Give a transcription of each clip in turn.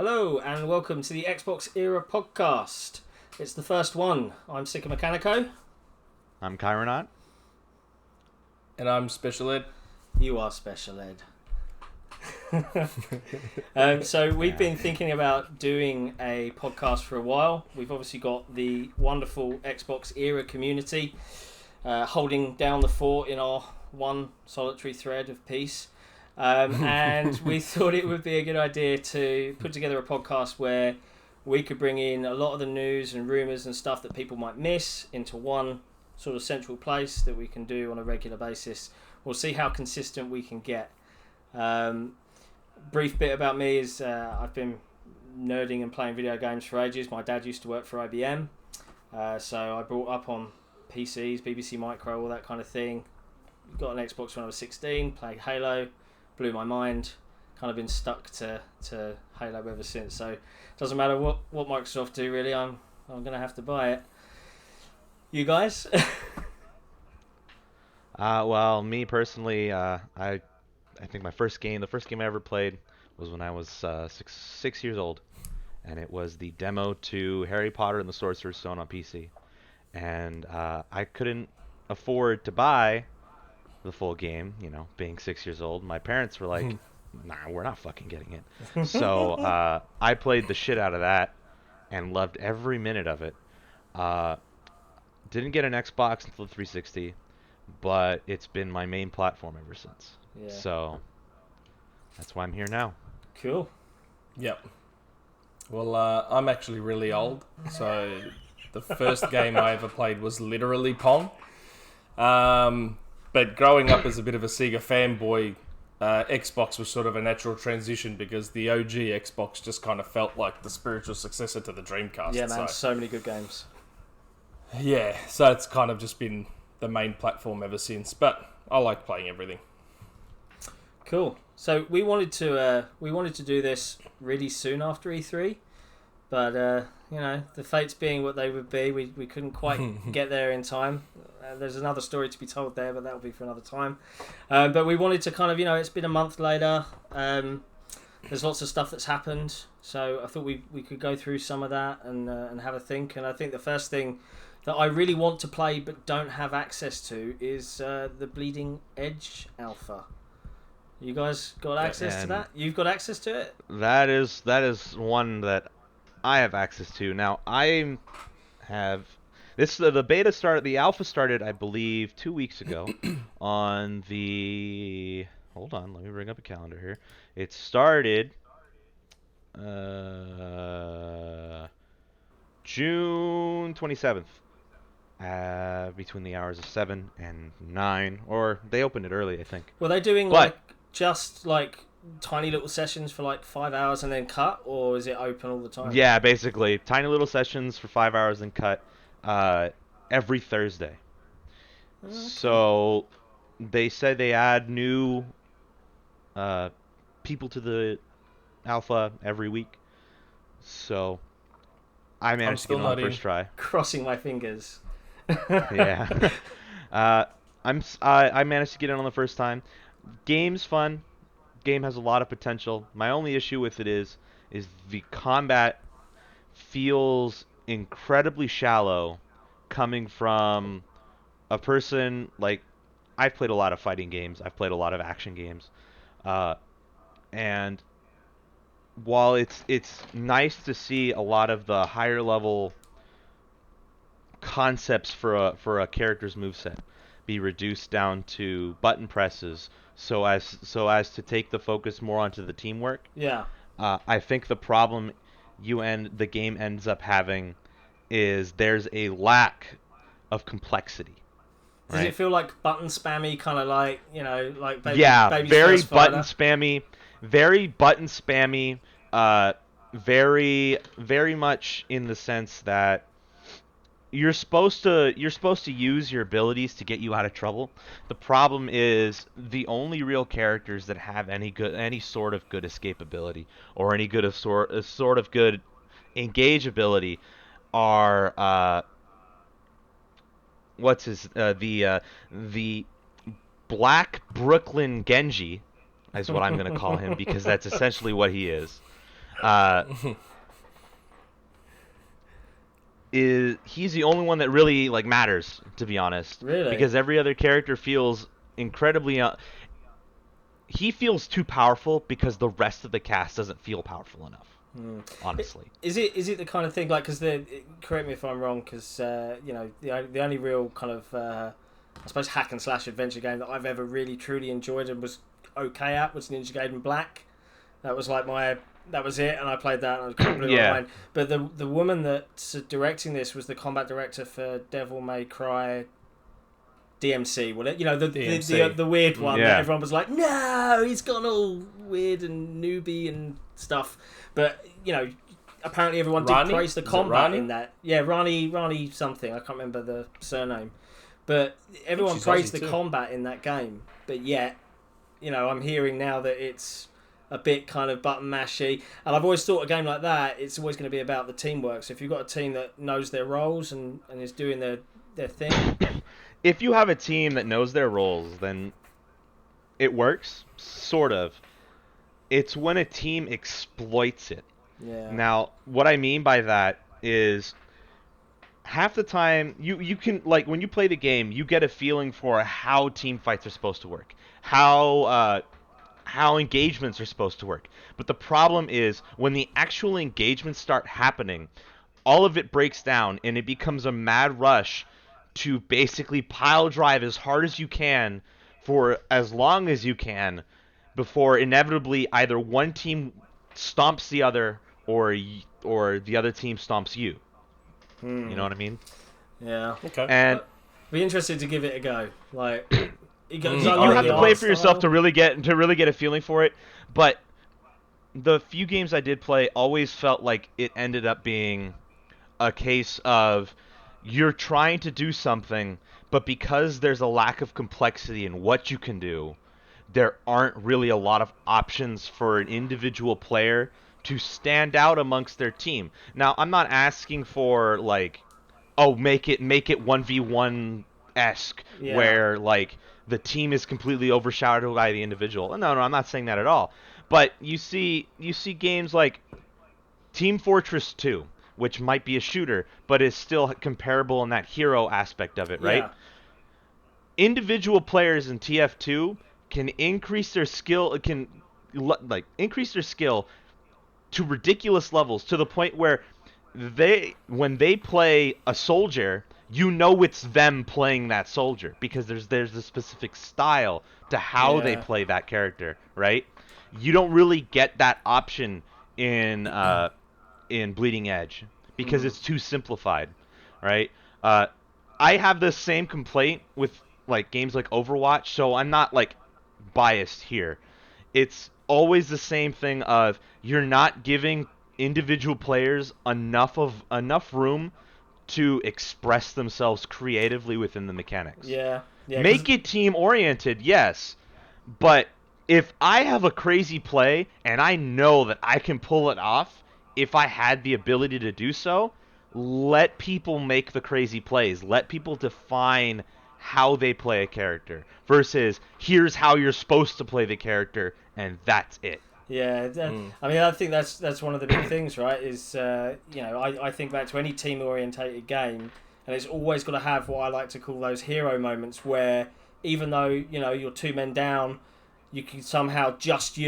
Hello and welcome to the XboxEra Podcast. It's the first one. I'm Sikamikanico. I'm Kaironaut. And I'm Shpeshal Ed. You are Shpeshal Ed. So we've been thinking about doing a podcast for a while. We've obviously got the wonderful XboxEra community holding down the fort in our one solitary thread of peace. And we thought it would be a good idea to put together a podcast where we could bring in a lot of the news and rumours and stuff that people might miss into one sort of central place that we can do on a regular basis. We'll see how consistent we can get. Brief bit about me is I've been nerding and playing video games for ages. My dad used to work for IBM, so I brought up on PCs, BBC Micro, all that kind of thing. Got an Xbox when I was 16, played Halo. Blew my mind. Kind of been stuck to Halo ever since. So it doesn't matter what Microsoft do really. I'm gonna have to buy it. You guys? Well, me personally, I think the first game I ever played was when I was six years old, and it was the demo to Harry Potter and the Sorcerer's Stone on PC, and I couldn't afford to buy the full game, being 6 years old. My parents were like, nah, we're not fucking getting it. So I played the shit out of that and loved every minute of it. Didn't get an Xbox until the 360, but it's been my main platform ever since. Yeah. So that's why I'm here now. Cool. Yep. Well, I'm actually really old, so the first game I ever played was literally Pong. But growing up as a bit of a Sega fanboy, Xbox was sort of a natural transition because the OG Xbox just kind of felt like the spiritual successor to the Dreamcast. Yeah, man, so many good games. Yeah, so it's kind of just been the main platform ever since. But I like playing everything. Cool. So we wanted to do this really soon after E3, but the fates being what they would be, we couldn't quite get there in time. There's another story to be told there, but that'll be for another time. But we wanted to kind of, it's been a month later. There's lots of stuff that's happened, so I thought we could go through some of that and have a think. And I think the first thing that I really want to play but don't have access to is the Bleeding Edge alpha. You guys got access to that? You've got access to it? That is one that I have access to. Now, I have... The beta started, the alpha started, I believe, 2 weeks ago on the... Hold on, let me bring up a calendar here. It started June 27th between the hours of 7 and 9. Or they opened it early, I think. Were they doing just tiny little sessions for 5 hours and then cut, or is it open all the time? Yeah, basically. Tiny little sessions for 5 hours and cut. Every Thursday. Okay. So they said they add new people to the alpha every week. So I managed to get on the first try. Crossing my fingers. Yeah. I managed to get in on the first time. Game's fun. Game has a lot of potential. My only issue with it is the combat feels incredibly shallow coming from a person I've played a lot of fighting games, I've played a lot of action games, and while it's nice to see a lot of the higher level concepts for a character's moveset be reduced down to button presses so as to take the focus more onto the teamwork. Yeah. I think the problem the game ends up having is there's a lack of complexity. Does it feel like button spammy, kind of baby very button spammy, very very much in the sense that you're supposed to use your abilities to get you out of trouble. The problem is the only real characters that have any sort of good escapability or any good sort of good engage ability are the Black Brooklyn Genji is what I'm going to call him because that's essentially what he is. uh, he's the only one that really like matters, to be honest. Really? Because every other character feels incredibly. He feels too powerful because the rest of the cast doesn't feel powerful enough. Honestly, is it the kind of thing like, because correct me if I'm wrong, because the only real kind of I suppose hack and slash adventure game that I've ever really truly enjoyed and was okay at was Ninja Gaiden Black. That was like that was it, and I played that and I was completely online. But the woman that's directing this was the combat director for Devil May Cry DMC, the weird one that everyone was like, no, he's gone all weird and newbie and stuff. But apparently everyone did praise the combat in that. Yeah, Rani something. I can't remember the surname. But everyone praised the combat in that game. But yet, I'm hearing now that it's a bit kind of button mashy. And I've always thought a game like that, it's always going to be about the teamwork. So if you've got a team that knows their roles and is doing their thing. If you have a team that knows their roles, then it works, sort of. It's when a team exploits it. Yeah. Now, what I mean by that is half the time you can, like, when you play the game, you get a feeling for how team fights are supposed to work, how engagements are supposed to work. But the problem is when the actual engagements start happening, all of it breaks down and it becomes a mad rush to basically pile drive as hard as you can for as long as you can before inevitably either one team stomps the other or the other team stomps you. You know what I mean? Yeah. Okay. And be interested to give it a go. Like, you have to play it for yourself to really get a feeling for it. But the few games I did play always felt like it ended up being a case of you're trying to do something, but because there's a lack of complexity in what you can do, there aren't really a lot of options for an individual player to stand out amongst their team. Now, I'm not asking for, like, make it 1v1-esque, where, like, the team is completely overshadowed by the individual. No, I'm not saying that at all. But you see games like Team Fortress 2, which might be a shooter, but is still comparable in that hero aspect of it, right? Yeah. Individual players in TF2 can increase their skill, increase their skill to ridiculous levels, to the point where when they play a soldier, it's them playing that soldier, because there's a specific style to how they play that character, right? You don't really get that option in Bleeding Edge because it's too simplified, right? I have the same complaint with like games like Overwatch, so I'm not like biased here. It's always the same thing of you're not giving individual players enough room to express themselves creatively within the mechanics. Yeah. Make it team oriented, yes, but if I have a crazy play and I know that I can pull it off if I had the ability to do so, let people make the crazy plays. Let people define how they play a character versus here's how you're supposed to play the character and that's it. Yeah, I mean, I think that's one of the big things, right? Is I think back to any team-orientated game, and it's always got to have what I like to call those hero moments, where even though you're two men down, you can somehow just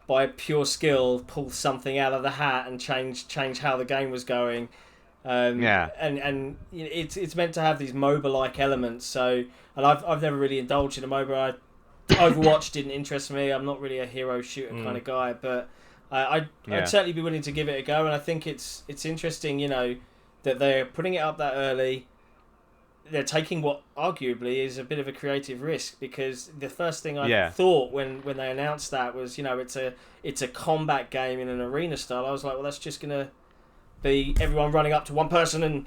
by pure skill pull something out of the hat and change how the game was going. And it's meant to have these MOBA-like elements. So, and I've never really indulged in a MOBA. Overwatch didn't interest me. I'm not really a hero shooter kind of guy, but I'd certainly be willing to give it a go. And I think it's interesting, that they're putting it up that early. They're taking what arguably is a bit of a creative risk, because the first thing I thought when they announced that was, it's a combat game in an arena style. I was like, well, that's just gonna be everyone running up to one person and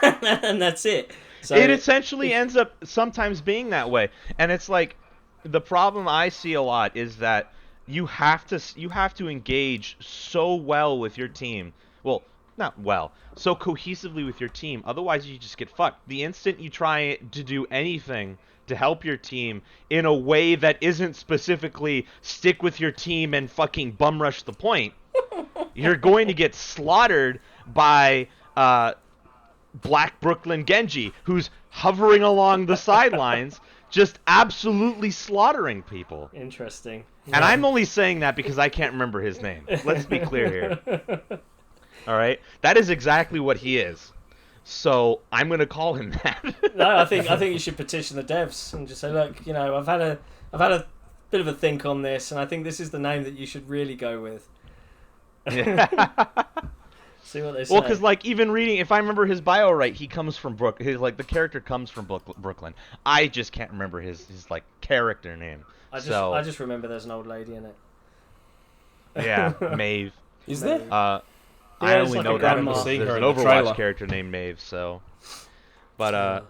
and that's it. So it essentially ends up sometimes being that way, and it's like the problem I see a lot is that you have to engage so well with your team. Well, not well, so cohesively with your team. Otherwise, you just get fucked. The instant you try to do anything to help your team in a way that isn't specifically stick with your team and fucking bum rush the point, you're going to get slaughtered by Black Brooklyn Genji, who's hovering along the sidelines, just absolutely slaughtering people. Interesting. And I'm only saying that because I can't remember his name. Let's be clear here. All right? That is exactly what he is. So I'm going to call him that. No, I think you should petition the devs and just say, look, I've had a bit of a think on this, and I think this is the name that you should really go with. Yeah. See what they say. Well, because even reading, if I remember his bio right, he comes from the character comes from Brooklyn. I just can't remember his character name. I just remember there's an old lady in it. Yeah, Maeve. Is there? I only know that because there's her an in the Overwatch trailer. character named Maeve. So, but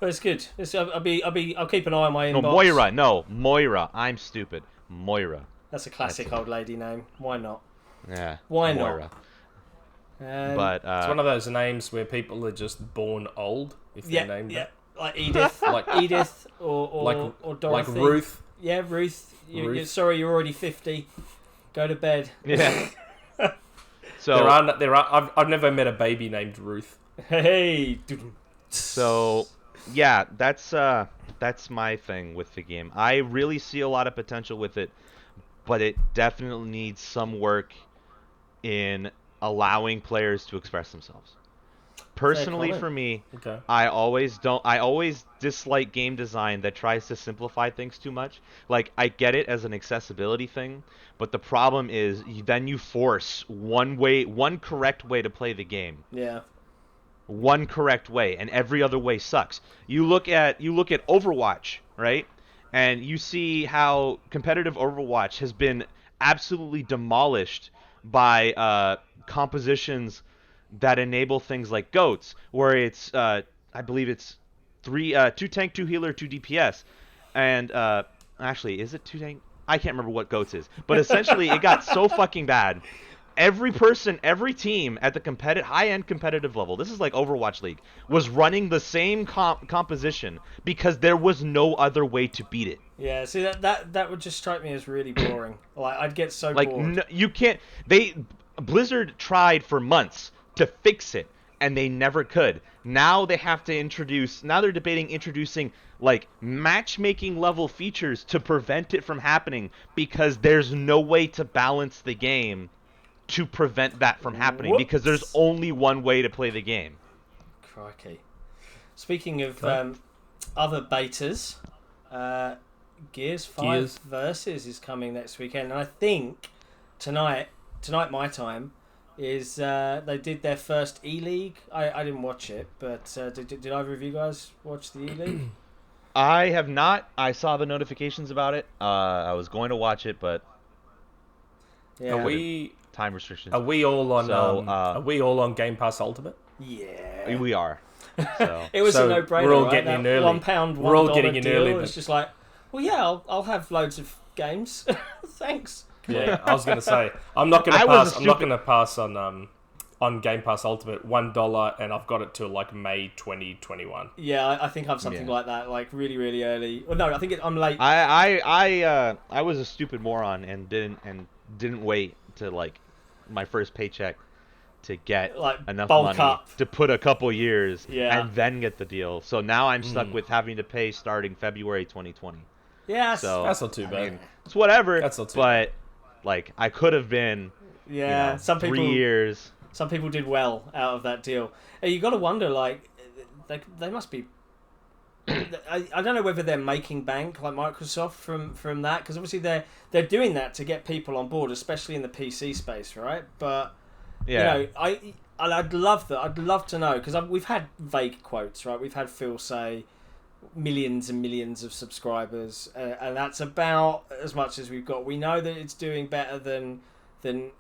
But it's good. I'll keep an eye on my inbox. no, Moira. No, Moira. I'm stupid. Moira. That's a classic old lady name. Why not? Yeah. Why Moira. not? But it's one of those names where people are just born old if they're named that. Like Edith, Edith, or Dorothy, like Ruth. Yeah, Ruth. You're sorry, you're already 50. Go to bed. Yeah. So there are. I've never met a baby named Ruth. Hey. So yeah, that's my thing with the game. I really see a lot of potential with it, but it definitely needs some work in allowing players to express themselves. Personally, for me, okay. I always dislike game design that tries to simplify things too much. Like, I get it as an accessibility thing, but the problem is then you force one correct way to play the game. Yeah. One correct way, and every other way sucks. You look at Overwatch, right? And you see how competitive Overwatch has been absolutely demolished by compositions that enable things like GOATs, where it's I believe it's 2 tank, 2 healer, 2 DPS, and actually, is it 2 tank? I can't remember what GOATs is, but essentially it got so fucking bad. Every team at the high-end competitive level, this is like Overwatch League, was running the same composition because there was no other way to beat it. Yeah, see that would just strike me as really boring. Like, I'd get so bored. No, you can't. Blizzard tried for months to fix it, and they never could. Now they have to introduce. Now they're debating introducing matchmaking level features to prevent it from happening because there's no way to balance the game to prevent that from happening. Whoops. Because there's only one way to play the game. Crikey. Speaking of other betas, Gears 5 Versus is coming next weekend, and I think tonight my time is they did their first E-League. I didn't watch it, but did either of you guys watch the E-League? I have not. I saw the notifications about it. I was going to watch it, but Yeah. time restrictions. Are we all on? So, are we all on Game Pass Ultimate? Yeah. We are. So. It was a no-brainer. We're all right? getting in early. £1, We're all $1 getting in deal. early. It's just like, well, yeah, I'll have loads of games. Thanks. Yeah, I was going to say I'm not going to pass. I'm not going to pass on Game Pass Ultimate $1, and I've got it till May 2021. Yeah, I think I'm something like that, like really, really early. Well, no, I think I'm late. I was a stupid moron and didn't wait to my first paycheck to get enough money up to put a couple years and then get the deal. So now I'm stuck with having to pay starting February 2020. Yeah, so that's not too bad. I mean, it's whatever. That's not too bad. I could have been. Yeah, some people 3 years. Some people did well out of that deal. You got to wonder, they must be. I don't know whether they're making bank like Microsoft from that, because obviously they're doing that to get people on board, especially in the PC space, right? But I'd love that. I'd love to know, because we've had vague quotes, right? We've had Phil say millions and millions of subscribers, and that's about as much as we've got. We know that it's doing better than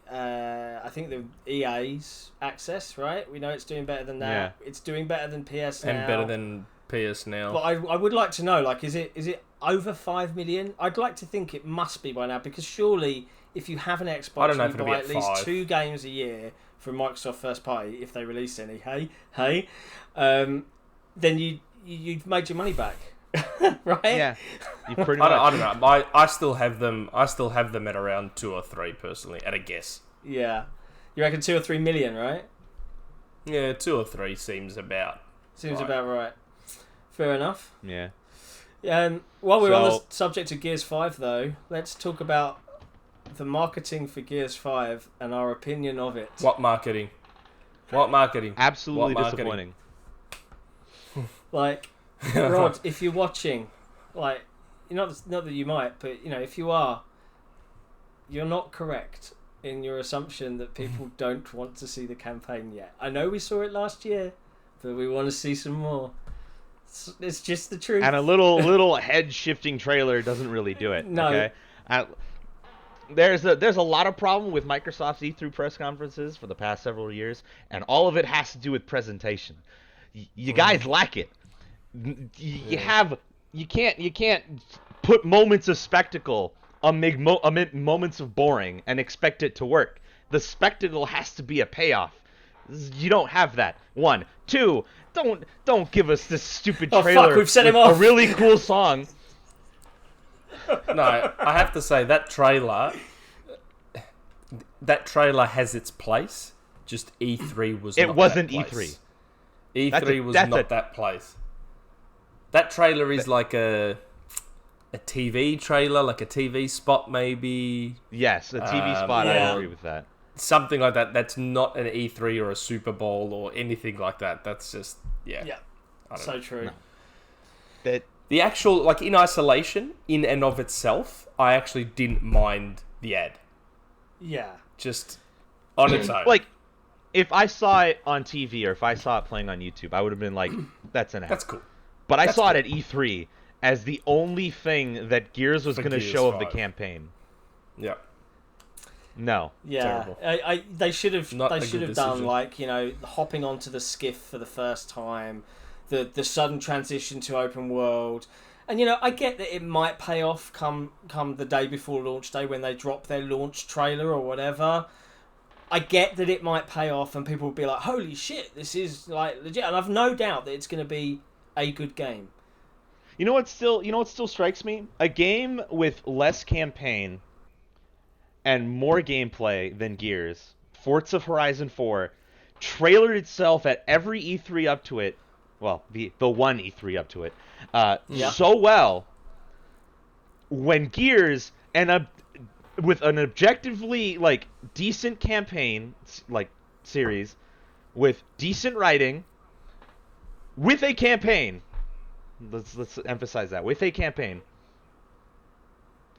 I think the EA's Access, right? We know it's doing better than that. Yeah. It's doing better than PS Now. And better than PS Now. But I would like to know, is it over 5 million? I'd like to think it must be by now, because surely if you have an Xbox, I don't know you if it'll buy be at at least 5. 2 games a year from Microsoft first party, if they release any. Then you've made your money back. Right? Yeah. You pretty much. I don't know. I still have them. I still have them at around 2 or 3 personally, at a guess. Yeah. You reckon 2 or 3 million, right? Yeah, 2 or 3 seems about right. Fair enough. Yeah. While we're on the subject of Gears 5, though, let's talk about the marketing for Gears 5 and our opinion of it. What marketing? Absolutely disappointing. Like, Rod, if you're watching, like, not that you might, but, if you are, you're not correct in your assumption that people don't want to see the campaign yet. I know we saw it last year, but we want to see some more. It's just the truth. And a little head-shifting trailer doesn't really do it. No. Okay? There's a lot of problem with Microsoft's E3 press conferences for the past several years, and all of it has to do with presentation. You guys lack it. You can't put moments of spectacle amid moments of boring and expect it to work. The spectacle has to be a payoff. You don't have that. 1, 2. Don't give us this stupid trailer. Oh fuck! We've set him off. A really cool song. No, I have to say that trailer has its place. Just E3 was. It not wasn't that place. E3. E3 was not that place. That trailer is like a TV trailer, like a TV spot, maybe. Yes, a TV spot. yeah. I agree with that. Something like that. That's not an E3 or a Super Bowl or anything like that. That's just Yeah. So true. No. The actual, like, in isolation, in and of itself, I actually didn't mind the ad. Yeah. Just on its own. Like, if I saw it on TV or if I saw it playing on YouTube, I would have been like, that's an ad. That's cool. But I saw it at E3 as the only thing that Gears was going to show of the campaign. Yeah. No. Yeah. They should have done, decision. like, hopping onto the skiff for the first time, the sudden transition to open world. And, I get that it might pay off come the day before launch day when they drop their launch trailer or whatever. I get that it might pay off and people will be like, holy shit, this is, like, legit. And I've no doubt that it's going to be a good game. You know what still strikes me? A game with less campaign and more gameplay than Gears, Forza Horizon 4, trailered itself at every E3 up to it. Well, the one E3 up to it, so well. When Gears with an objectively like decent campaign like series, with decent writing, with a campaign. Let's emphasize that, with a campaign.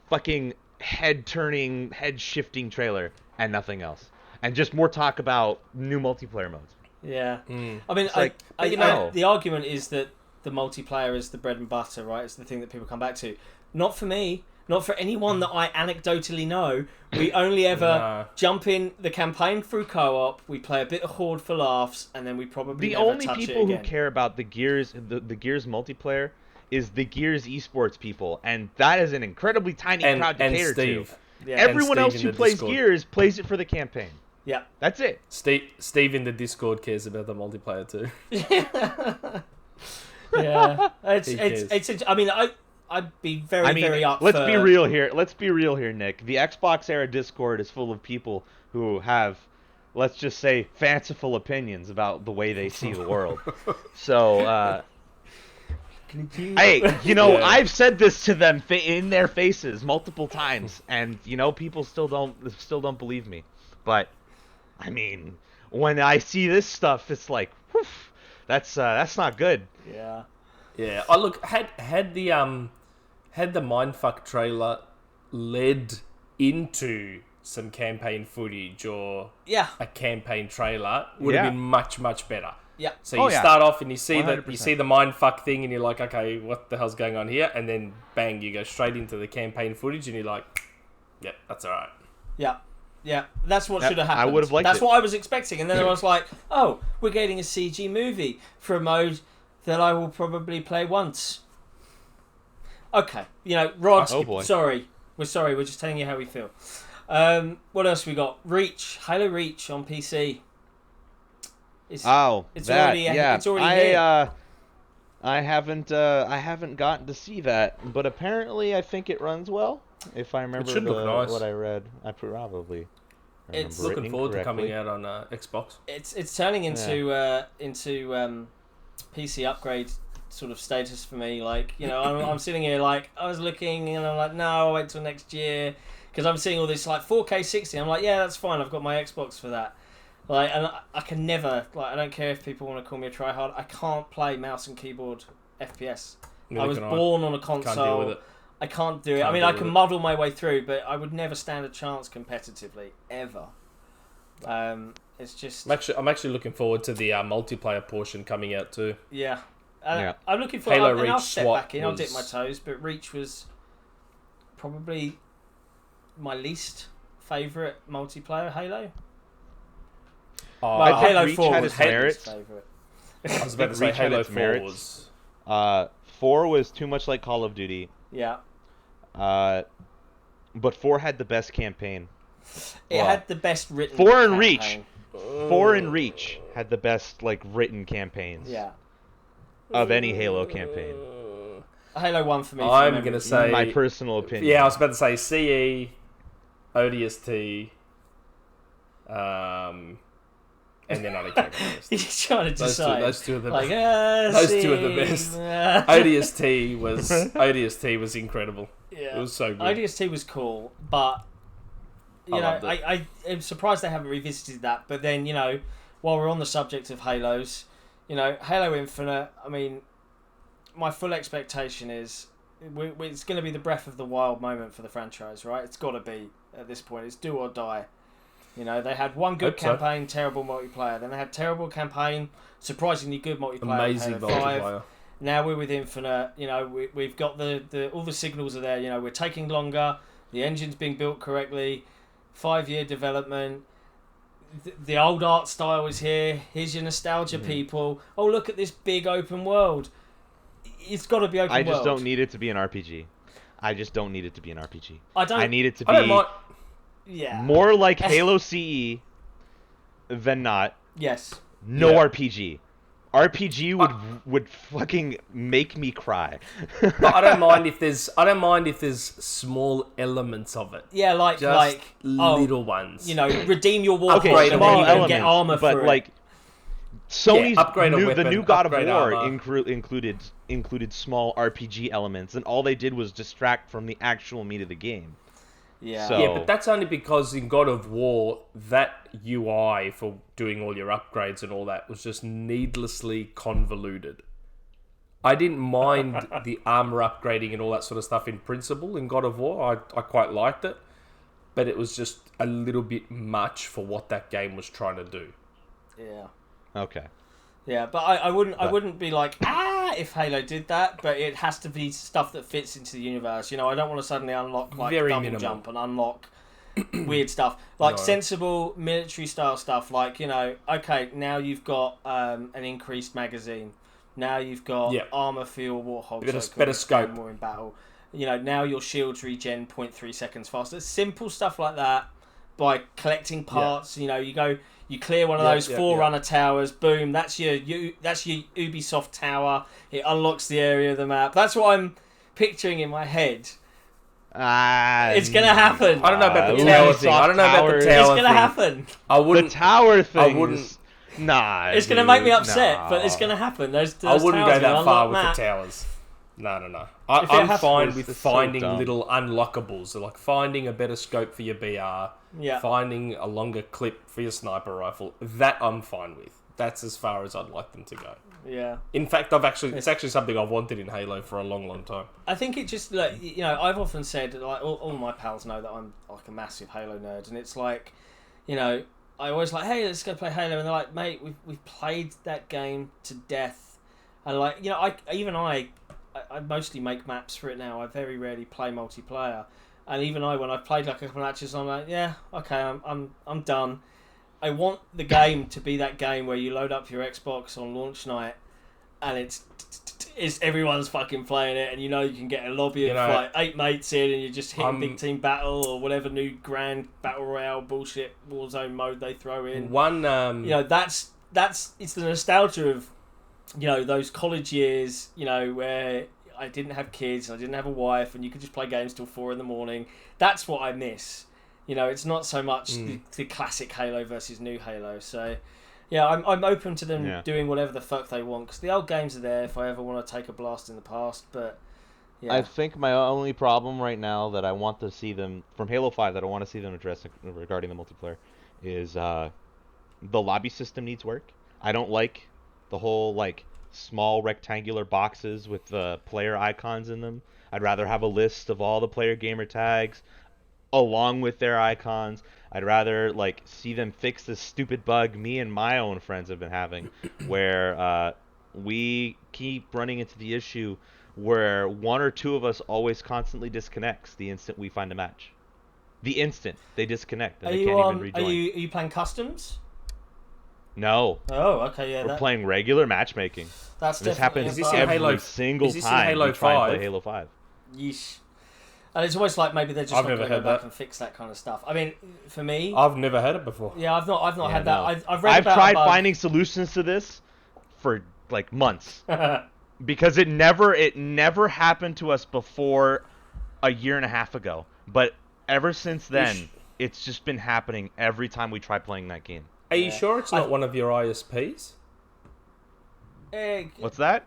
Fucking head-turning, head-shifting trailer and nothing else, and just more talk about new multiplayer modes. Yeah. I mean, the argument is that the multiplayer is the bread and butter, right? It's the thing that people come back to. Not for me. Not for anyone that I anecdotally know. We only ever jump in the campaign through co-op, we play a bit of Horde for laughs, and then we probably never touch it again. The only people who care about the Gears multiplayer is the Gears esports people, and that is an incredibly tiny crowd to cater to. Yeah. Everyone else who plays Gears plays it for the campaign. Yeah. That's it. Steve in the Discord cares about the multiplayer too. Yeah. It's I mean, I'd be very up let's be real here, Nick. The XboxEra Discord is full of people who have, let's just say, fanciful opinions about the way they see the world. So, hey, I've said this to them in their faces multiple times, and people still don't believe me. But I mean, when I see this stuff, it's like, whew, that's not good. Yeah. Yeah. I look had the Mindfuck trailer led into some campaign footage or a campaign trailer, would have been much, much better. Yeah. So you start off and you see the Mindfuck thing and you're like, okay, what the hell's going on here? And then bang, you go straight into the campaign footage and you're like, yeah, that's all right. Yeah. Yeah, that's what should have happened. I would have liked That's what I was expecting. And then I was like, oh, we're getting a CG movie for a mode that I will probably play once. Okay, Rod, sorry. We're just telling you how we feel. What else we got? Halo Reach on PC. It's already here. I haven't gotten to see that, but apparently I think it runs well. If I remember nice. what I read, I probably. It's looking forward to coming out on Xbox. It's turning into PC upgrade sort of status for me. Like, you know, I'm sitting here like I was looking and I'm like, no, I'll wait till next year because I'm seeing all this like 4K 60. I'm like, yeah, that's fine. I've got my Xbox for that. Like, and I can never, like, I don't care if people want to call me a tryhard. I can't play mouse and keyboard FPS. I was born on a console. Can't deal with it. I can't do it. I mean, I can muddle my way through, but I would never stand a chance competitively ever. It's just. I'm actually looking forward to the multiplayer portion coming out too. Yeah. I'm looking for. Halo Reach I'll step back in. was... I'll dip my toes, but Reach was probably my least favourite multiplayer Halo. Well, Halo Reach 4 had was its merits. Favourite. I was about to say Halo 4 was. 4 was too much like Call of Duty. Yeah. But 4 had the best campaign. It had the best written. 4 and Reach. 4 and Reach had the best like written campaigns. Yeah. Of any Halo campaign. Halo 1 for me. I'm gonna say my personal opinion. Yeah, I was about to say CE, ODST, and then other campaigns. He's trying to decide. Those two are the like, best. Those two are the best. ODST was incredible. Yeah. It was so good. ODST was cool, but I am surprised they haven't revisited that. But then, you know, while we're on the subject of Halos, you know, Halo Infinite, I mean, my full expectation is it's going to be the Breath of the Wild moment for the franchise, right? It's got to be at this point. It's do or die. You know, they had one good campaign, terrible multiplayer. Then they had terrible campaign, surprisingly good multiplayer. Amazing multiplayer. Now we're with Infinite. You know, we've got the all the signals are there. You know, we're taking longer. The engine's being built correctly. 5-year development. The old art style is here. Here's your nostalgia, people. Oh, look at this big open world. It's got to be open world. I just don't need it to be an RPG. I need it to be more like Halo CE than not. Yes. No RPG. RPG would fucking make me cry. But I don't mind if there's small elements of it. Yeah, like little ones. You know, redeem your war small elements, and get armor but for like Sony's the new God of War included small RPG elements, and all they did was distract from the actual meat of the game. Yeah. Yeah, but that's only because in God of War, that UI for doing all your upgrades and all that was just needlessly convoluted. I didn't mind the armor upgrading and all that sort of stuff in principle in God of War. I quite liked it, but it was just a little bit much for what that game was trying to do. Yeah. Okay. Yeah, but I wouldn't be like if Halo did that, but it has to be stuff that fits into the universe. You know, I don't want to suddenly unlock like double jump and unlock weird stuff like sensible military style stuff. Like, you know, okay, now you've got an increased magazine. Now you've got armor field warthog, better scope, more in battle. You know, now your shields regen 0.3 seconds faster. Simple stuff like that by collecting parts. You know, you clear one of those Forerunner towers. Boom! That's your Ubisoft tower. It unlocks the area of the map. That's what I'm picturing in my head. It's gonna happen. I don't know about the tower thing. It's gonna happen. The tower thing. I wouldn't. Nah. It's gonna make me upset, but it's gonna happen. Those I wouldn't go that far with map. the towers. No. I'm fine with finding little unlockables, so like finding a better scope for your BR, finding a longer clip for your sniper rifle. That I'm fine with. That's as far as I'd like them to go. Yeah. In fact, it's actually something I've wanted in Halo for a long, long time. I think it just, like, you know, I've often said, like, all my pals know that I'm like a massive Halo nerd, and it's like, you know, I always like, hey, let's go play Halo, and they're like, mate, we've played that game to death, and like, you know, I mostly make maps for it now. I very rarely play multiplayer, and even when I've played like a couple matches, I'm like, yeah, okay, I'm done. I want the game to be that game where you load up your Xbox on launch night, and it's everyone's fucking playing it, and you know you can get a lobby of like 8 mates in, and you're just hitting big team battle or whatever new grand battle royale bullshit Warzone mode they throw in. You know, that's it's the nostalgia of, you know, those college years, you know, where I didn't have kids, I didn't have a wife, and you could just play games till 4 a.m. That's what I miss. It's not so much the classic Halo versus new Halo. So, yeah, I'm open to them doing whatever the fuck they want, because the old games are there if I ever want to take a blast in the past. But yeah. I think my only problem right now that I want to see them from Halo 5 that I want to see them address regarding the multiplayer is the lobby system needs work. I don't like the whole small rectangular boxes with the player icons in them. I'd rather have a list of all the player gamer tags along with their icons. I'd rather see them fix this stupid bug me and my own friends have been having where we keep running into the issue where one or two of us always constantly disconnects the instant we find a match. The instant they disconnect and they can't even rejoin. Are you playing customs? No. Oh, okay, yeah. We're playing regular matchmaking. This happens every single time we try and play Halo 5. Yeesh. And it's almost like maybe they're just not going to go back and fix that kind of stuff. I mean, for me, I've never had it before. Yeah, I've not had that. No. I've tried finding solutions to this for months because it never happened to us before a year and a half ago. But ever since then, it's just been happening every time we try playing that game. Are you sure it's not one of your ISPs? What's that?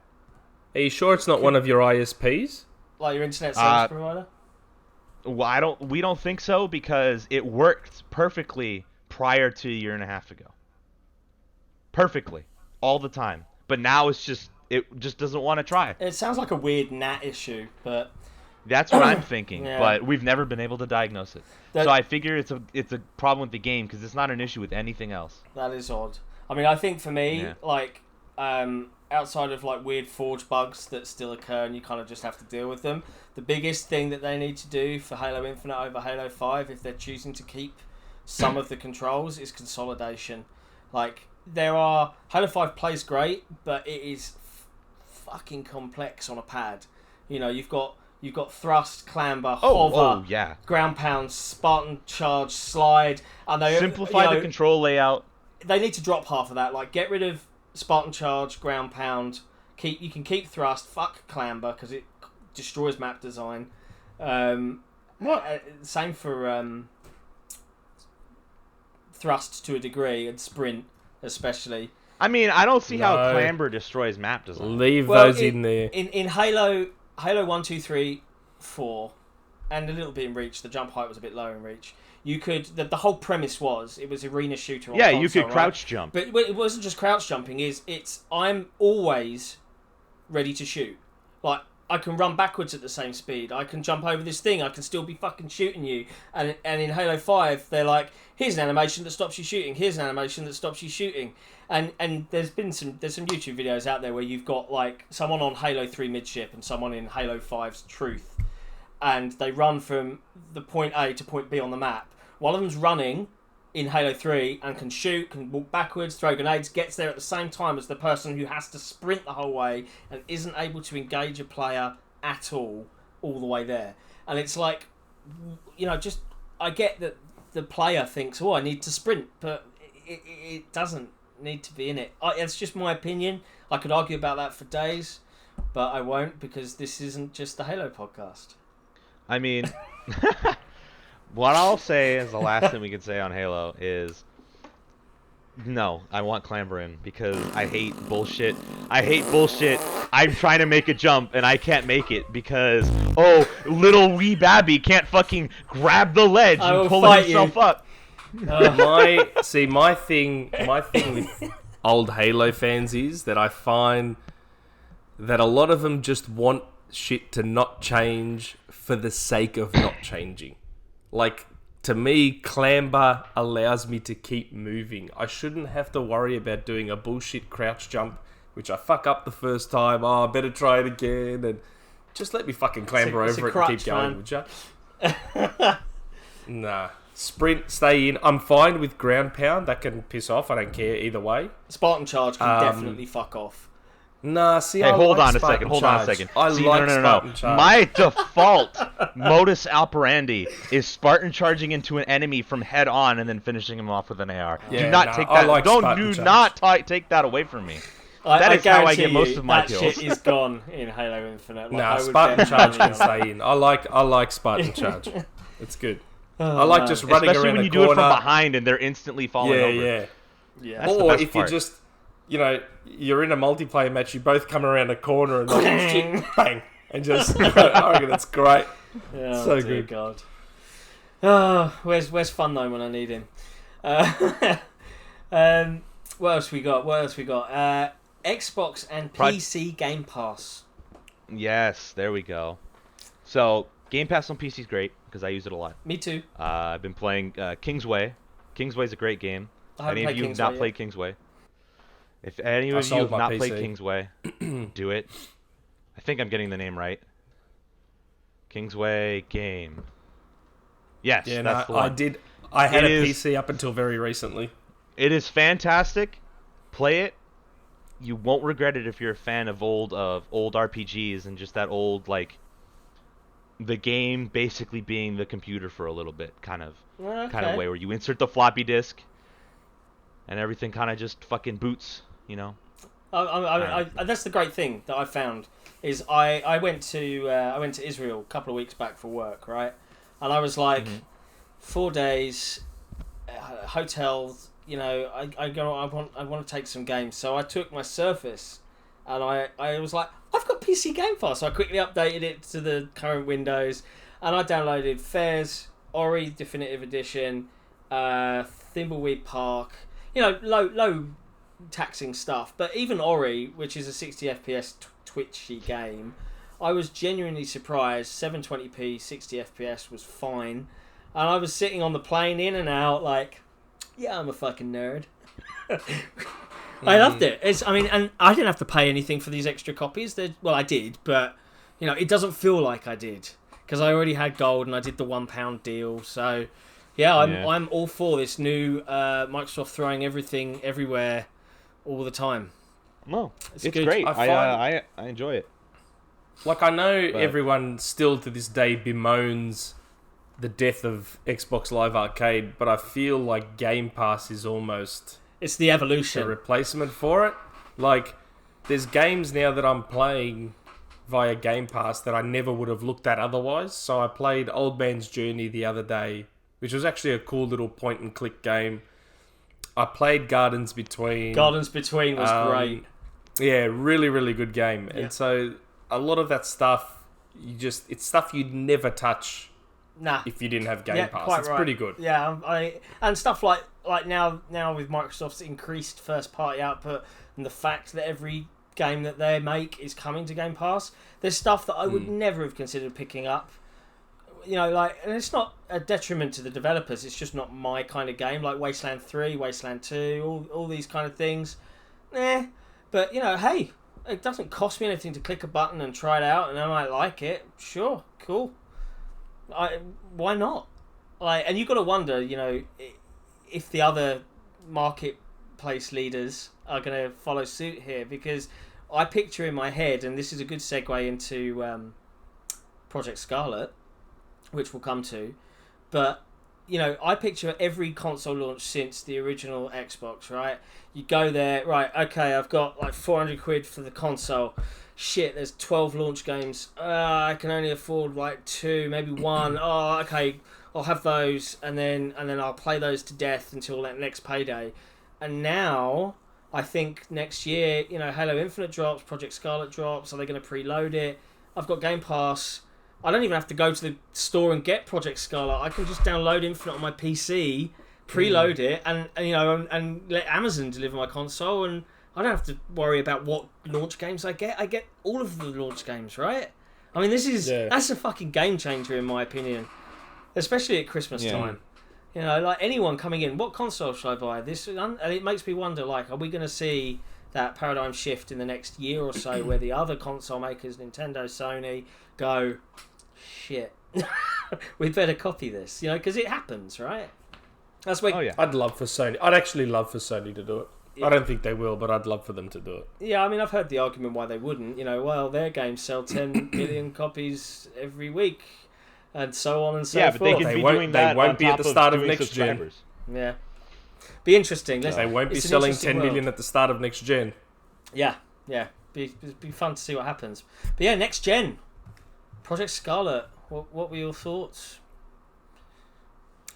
Are you sure it's not one of your ISPs? Like your internet service provider? Well, we don't think so because it worked perfectly prior to a year and a half ago. Perfectly. All the time. But now it just doesn't want to try. It sounds like a weird NAT issue, but that's what I'm thinking, but we've never been able to diagnose it. So I figure it's a problem with the game because it's not an issue with anything else. That is odd. I mean, I think for me, outside of weird forge bugs that still occur and you kind of just have to deal with them, the biggest thing that they need to do for Halo Infinite over Halo 5, if they're choosing to keep some of the controls, is consolidation. Halo 5 plays great, but it is fucking complex on a pad. You've got thrust, clamber, hover, ground pound, Spartan charge, slide, and they simplify the control layout. They need to drop half of that. Get rid of Spartan charge, ground pound. You can keep thrust. Fuck clamber because it destroys map design. Same for thrust to a degree and sprint especially. I mean, I don't see how clamber destroys map design. Leave those in there. In Halo 1, 2, 3, 4, and a little bit in Reach. The jump height was a bit lower in Reach. You could. The whole premise was it was arena shooter. On console, you could crouch jump. But it wasn't just crouch jumping. I'm always ready to shoot. I can run backwards at the same speed. I can jump over this thing. I can still be fucking shooting you. And in Halo 5, they're like, here's an animation that stops you shooting. Here's an animation that stops you shooting. And there's some YouTube videos out there where you've got someone on Halo 3 midship and someone in Halo 5's Truth, and they run from the point A to point B on the map. One of them's running in Halo 3 and can shoot, can walk backwards, throw grenades, gets there at the same time as the person who has to sprint the whole way and isn't able to engage a player at all the way there. And it's I get that the player thinks, I need to sprint, but it doesn't need to be in it. It's just my opinion. I could argue about that for days, but I won't because this isn't just the Halo podcast. I mean, what I'll say is the last thing we can say on Halo is no, I want clamber in because I hate bullshit. I'm trying to make a jump and I can't make it because little wee Babby can't fucking grab the ledge and pull himself up. My thing with old Halo fans is that I find that a lot of them just want shit to not change for the sake of not changing. To me, clamber allows me to keep moving. I shouldn't have to worry about doing a bullshit crouch jump, which I fuck up the first time. I better try it again, and just let me fucking clamber over it and keep going, would ya? Nah. Sprint, stay in. I'm fine with ground pound. That can piss off. I don't care either way. Spartan charge can definitely fuck off. Nah, see, hold on a second. No. My default modus operandi is Spartan charging into an enemy from head on and then finishing him off with an AR. Do not take that. Take that away from me. That is how I get most of my kills. That shit is gone in Halo Infinite. Spartan charge can stay in. I like Spartan charge. It's good. I like just running especially around when you corner. do it from behind and they're instantly falling over. Yeah. That's the Or best if part. you just, you're in a multiplayer match, you both come around a corner and like, shit, bang, and just, I reckon that's great. Oh, so dear good. God. Oh, where's Fun though when I need him? What else we got? Xbox and PC Game Pass. Yes, there we go. So, Game Pass on PC is great because I use it a lot. Me too. I've been playing Kingsway. Kingsway's a great game. Any of you have not played Kingsway? If any of you have not played Kingsway, do it. I think I'm getting the name right. Kingsway game. Yes, that's the one. I did. I had a PC up until very recently. It is fantastic. Play it. You won't regret it if you're a fan of old RPGs and just that old, like, the game basically being the computer for a little bit kind of way where you insert the floppy disk and everything kind of just fucking boots, you know. That's the great thing that I found is I went to Israel a couple of weeks back for work, right? And I was like, 4 days, hotels. You know, I want to take some games, so I took my Surface, and I was like, I've got PC Game Pass, so I quickly updated it to the current Windows, and I downloaded Fairs, Ori Definitive Edition, Thimbleweed Park, low taxing stuff, but even Ori, which is a 60 FPS twitchy game, I was genuinely surprised. 720p 60 FPS was fine, and I was sitting on the plane in and out like, yeah, I'm a fucking nerd. I loved it. And I didn't have to pay anything for these extra copies. Well, I did, but it doesn't feel like I did because I already had gold and I did the £1 deal. So, yeah, I'm all for this new Microsoft throwing everything everywhere all the time. No, it's good. great. I enjoy it. Like, I know everyone still to this day bemoans the death of Xbox Live Arcade, but I feel like Game Pass is almost... It's the evolution. A replacement for it. Like, there's games now that I'm playing via Game Pass that I never would have looked at otherwise. So I played Old Man's Journey the other day, which was actually a cool little point-and-click game. I played Gardens Between. Gardens Between was great. Yeah, really, really good game. Yeah. And so a lot of that stuff, it's stuff you'd never touch if you didn't have Game Pass. It's pretty good. Yeah, and stuff like now with Microsoft's increased first-party output and the fact that every game that they make is coming to Game Pass, there's stuff that I would never have considered picking up. And it's not a detriment to the developers, it's just not my kind of game, like Wasteland 3, Wasteland 2, all these kind of things. But, hey, it doesn't cost me anything to click a button and try it out, and I might like it. Sure, cool. Why not? And you've got to wonder, if the other marketplace leaders are going to follow suit here, because I picture in my head, and this is a good segue into Project Scarlet, which we'll come to, but I picture every console launch since the original Xbox, right? You go there, right, okay, I've got like 400 quid for the console. Shit, there's 12 launch games. I can only afford like 2, maybe 1. Oh, okay, I'll have those, and then I'll play those to death until that next payday. And now, I think next year, Halo Infinite drops, Project Scarlet drops. Are they going to preload it? I've got Game Pass. I don't even have to go to the store and get Project Scarlet. I can just download Infinite on my PC, preload it, and let Amazon deliver my console, and I don't have to worry about what launch games I get. I get all of the launch games, right? I mean, that's a fucking game changer in my opinion, especially at Christmas time. Like anyone coming in, what console should I buy? And it makes me wonder, like, are we going to see that paradigm shift in the next year or so where the other console makers, Nintendo, Sony, go, shit, we better copy this, because it happens, right? That's where I'd love for Sony. I'd actually love for Sony to do it. I don't think they will, but I'd love for them to do it. Yeah, I mean, I've heard the argument why they wouldn't. Their games sell 10 million copies every week, and so on and so forth. Yeah, but they could be doing that. They won't be at the start of next gen. Yeah, be interesting. They won't be selling 10 million at the start of next gen. Yeah, be fun to see what happens. But yeah, next gen, Project Scarlet. What were your thoughts?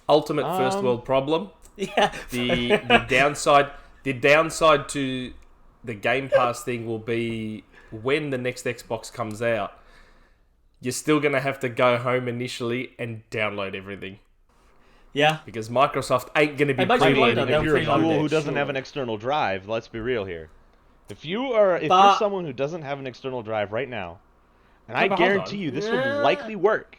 ultimate first world problem. Yeah. The downside to the Game Pass thing will be when the next Xbox comes out, you're still going to have to go home initially and download everything. Yeah. Because Microsoft ain't going to be preloading. preloading. If you're a fool who doesn't have an external drive, let's be real here. If you're someone who doesn't have an external drive right now, and I guarantee you this would likely work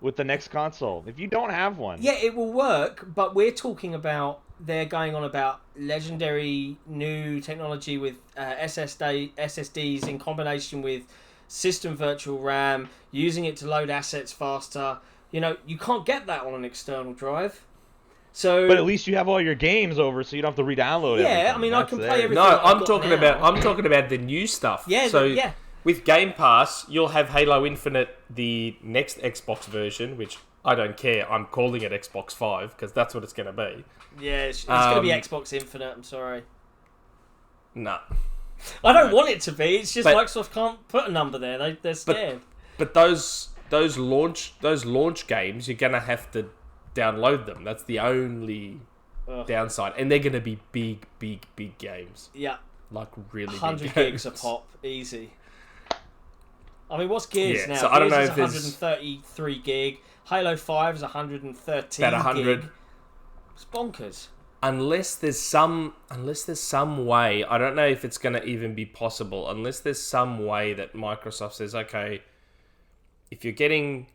with the next console. If you don't have one. Yeah, it will work, but we're talking about they're going on about legendary new technology with SSDs in combination with system virtual RAM, using it to load assets faster. You know, you can't get that on an external drive. So, but at least you have all your games over, so you don't have to re-download everything. Yeah, I mean, I can play everything. No, I'm talking about the new stuff. Yeah, so with Game Pass, you'll have Halo Infinite, the next Xbox version, which I don't care. I'm calling it Xbox 5 because that's what it's going to be. Yeah, it's going to be Xbox Infinite. I'm sorry. Nah. I don't want it to be. It's just Microsoft can't put a number there. They're scared. But those launch games, you're going to have to download them. That's the only downside. And they're going to be big games. Yeah. Like really big 100 games. gigs a pop. Easy. I mean, what's Gears now? So I don't know Gears if is 133 gig. Halo 5 is 113 about 100. gig. It's bonkers. Unless there's some way, I don't know if it's going to even be possible, unless there's some way that Microsoft says, okay, if you're getting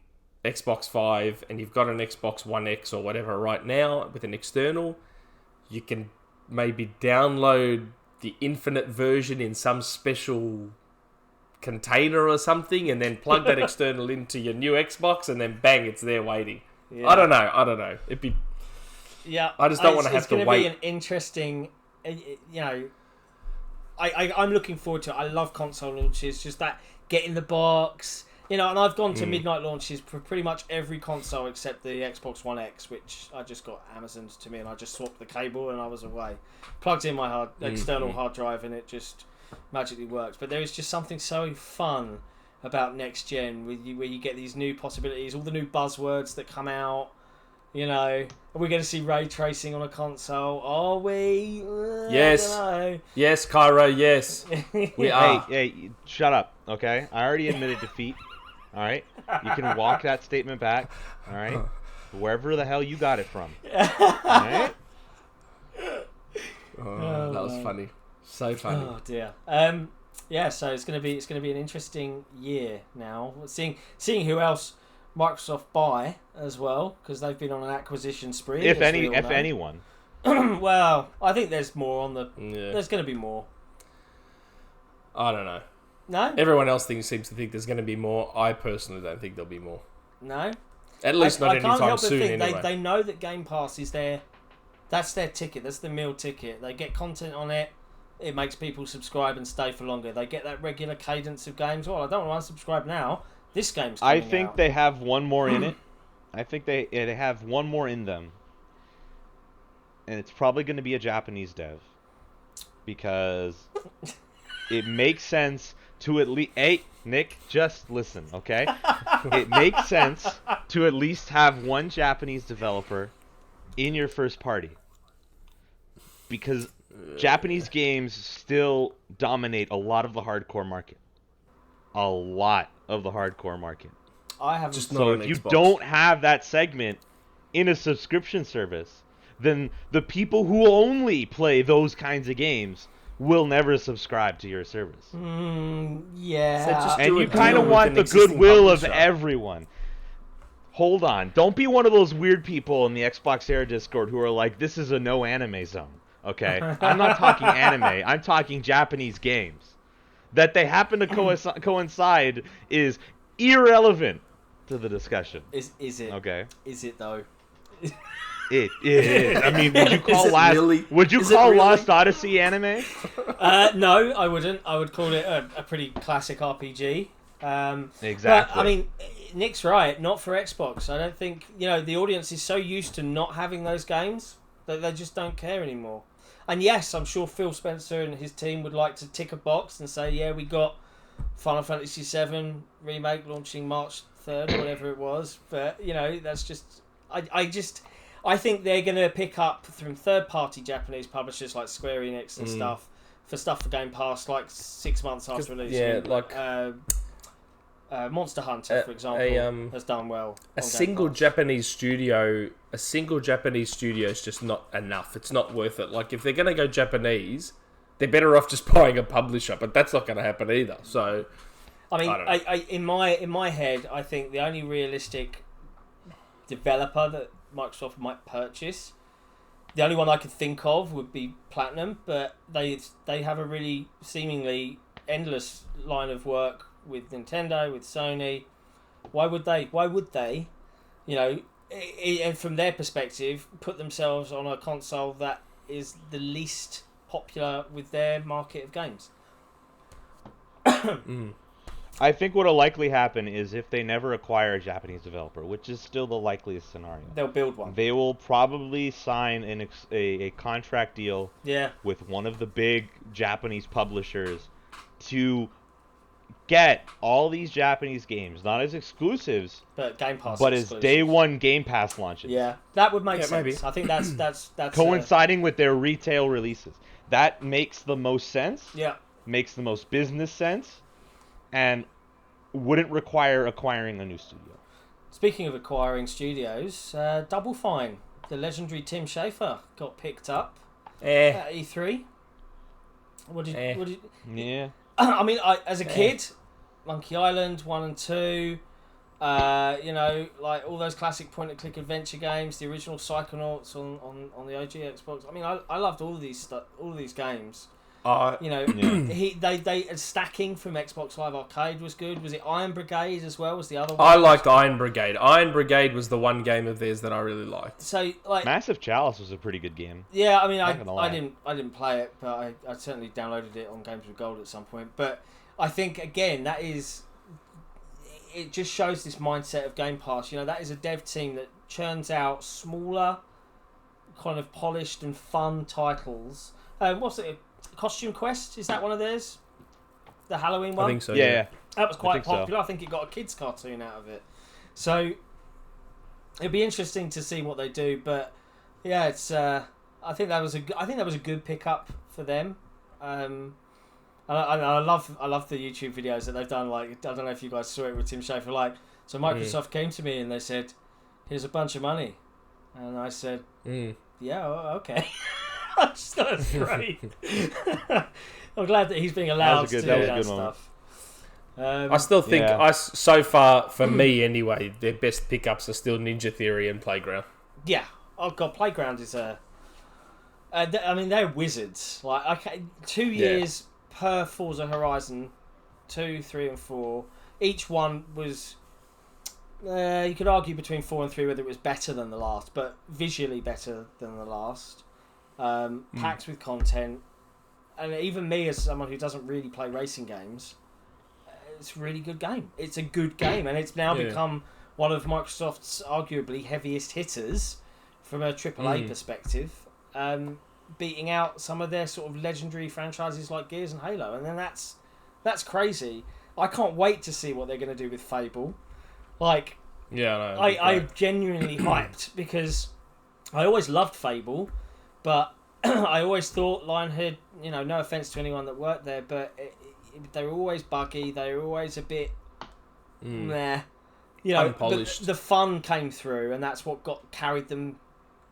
Xbox 5 and you've got an Xbox One X or whatever right now with an external, you can maybe download the Infinite version in some special container or something and then plug that external into your new Xbox and then bang, it's there waiting. Yeah. I don't know. It'd be... Yeah, I just don't want to have to wait. It's going to be an interesting, I'm looking forward to it. I love console launches, just that get in the box, and I've gone to midnight launches for pretty much every console except the Xbox One X, which I just got Amazon's to me and I just swapped the cable and I was away. Plugged in my external hard drive and it just magically works. But there is just something so fun about next gen where you get these new possibilities, all the new buzzwords that come out. Are we going to see ray tracing on a console? Are we? Yes. Yes, Cairo, yes. We are. Hey, shut up, okay? I already admitted defeat, all right? You can walk that statement back, all right? Wherever the hell you got it from, all right? That was funny. So funny. Oh, dear. So it's going to be an interesting year now. Seeing who else Microsoft buy as well, because they've been on an acquisition spree. If anyone. Well, I think there's more on the. Yeah. There's going to be more. I don't know. No. Everyone else seems to think there's going to be more. I personally don't think there'll be more. No. At least not anytime soon. Anyway, they know that Game Pass is that's their ticket. That's the meal ticket. They get content on it. It makes people subscribe and stay for longer. They get that regular cadence of games. Well, I don't want to unsubscribe now. This game's coming I think out. They have one more in it. I think they have one more in them. And it's probably going to be a Japanese dev. Because it makes sense to at least... Hey, Nick, just listen, okay? It makes sense to at least have one Japanese developer in your first party. Because Japanese games still dominate a lot of the hardcore market. A lot of the hardcore market. I have just so if you don't have that segment in a subscription service, then the people who only play those kinds of games will never subscribe to your service. Yeah. And you kind of want the goodwill of everyone. Hold on. Don't be one of those weird people in the XboxEra Discord who are like, this is a no anime zone. Okay? I'm not talking anime. I'm talking Japanese games. That they happen to coincide is irrelevant to the discussion. Is it? Okay. Is it though? It is. I mean, would you call Lost Odyssey anime? No, I wouldn't. I would call it a pretty classic RPG. Exactly. But, I mean, Nick's right. Not for Xbox. I don't think the audience is so used to not having those games that they just don't care anymore. And yes, I'm sure Phil Spencer and his team would like to tick a box and say, yeah, we got Final Fantasy VII Remake launching March 3rd or whatever it was. But, that's just... I think they're going to pick up from third-party Japanese publishers like Square Enix and stuff for Game Pass, like 6 months after release. Yeah, like Monster Hunter, for example, has done well. A single Japanese studio is just not enough. It's not worth it. Like, if they're going to go Japanese, they're better off just buying a publisher, but that's not going to happen either. So, I mean, in my head, I think the only realistic developer that Microsoft might purchase, the only one I could think of would be Platinum, but they have a really seemingly endless line of work with Nintendo, with Sony. Why would they, and from their perspective, put themselves on a console that is the least popular with their market of games? I think what'll likely happen is if they never acquire a Japanese developer, which is still the likeliest scenario, they'll build one. They will probably sign a contract deal with one of the big Japanese publishers to get all these Japanese games, not as exclusives, but Game Pass, but as day one Game Pass launches. Yeah, that would make sense. Maybe. I think that's coinciding with their retail releases. That makes the most sense. Yeah, makes the most business sense, and wouldn't require acquiring a new studio. Speaking of acquiring studios, Double Fine, the legendary Tim Schafer, got picked up at E3. What did? Yeah. I mean, as a kid, Monkey Island 1 and 2, like all those classic point-and-click adventure games, the original Psychonauts on the OG Xbox. I mean, I loved all of these games. They stacking from Xbox Live Arcade was good. Was it Iron Brigade as well? Was the other one? I liked Iron Brigade. Iron Brigade was the one game of theirs that I really liked. So, like, Massive Chalice was a pretty good game. Yeah, I mean, I didn't play it, but I certainly downloaded it on Games with Gold at some point. But I think again it just shows this mindset of Game Pass. That is a dev team that churns out smaller, kind of polished and fun titles. What's it? Costume Quest, is that one of theirs? The Halloween one? I think so, yeah. That was quite popular. I think it got a kids cartoon out of it. So it'd be interesting to see what they do, but yeah, it's I think that was a good pickup for them. And I love the YouTube videos that they've done. Like, I don't know if you guys saw it with Tim Schafer. Like, so Microsoft came to me and they said, "Here's a bunch of money," and I said, "Yeah, okay." That's great. I'm glad that he's being allowed to do that stuff. I still think, so far, for me anyway, their best pickups are still Ninja Theory and Playground. Yeah. Oh, God, Playground is I mean, they're wizards. Like, 2 years per Forza Horizon, 2, 3, and 4. Each one was... you could argue between 4 and 3 whether it was better than the last, but visually better than the last. Packed with content, and even me as someone who doesn't really play racing games, it's a really good game. It's a good game, and it's now become one of Microsoft's arguably heaviest hitters from a AAA perspective, beating out some of their sort of legendary franchises like Gears and Halo, and then that's crazy. I can't wait to see what they're going to do with Fable. Like, I'm genuinely hyped because I always loved Fable. But I always thought Lionhead, no offence to anyone that worked there, but they were always buggy. They were always a bit meh. Unpolished. The fun came through, and that's what carried them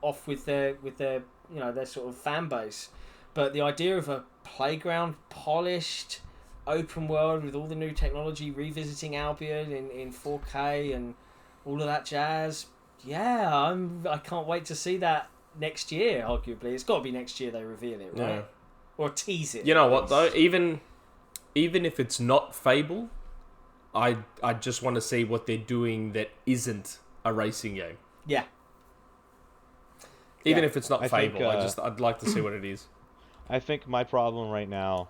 off with their their sort of fan base. But the idea of a Playground, polished, open world with all the new technology, revisiting Albion in 4K and all of that jazz, I can't wait to see that. Next year, arguably. It's got to be next year they reveal it, right? Yeah. Or tease it. You know what, though? Even if it's not Fable, I just want to see what they're doing that isn't a racing game. Yeah. Even if it's not Fable, I'd like to see what it is. I think my problem right now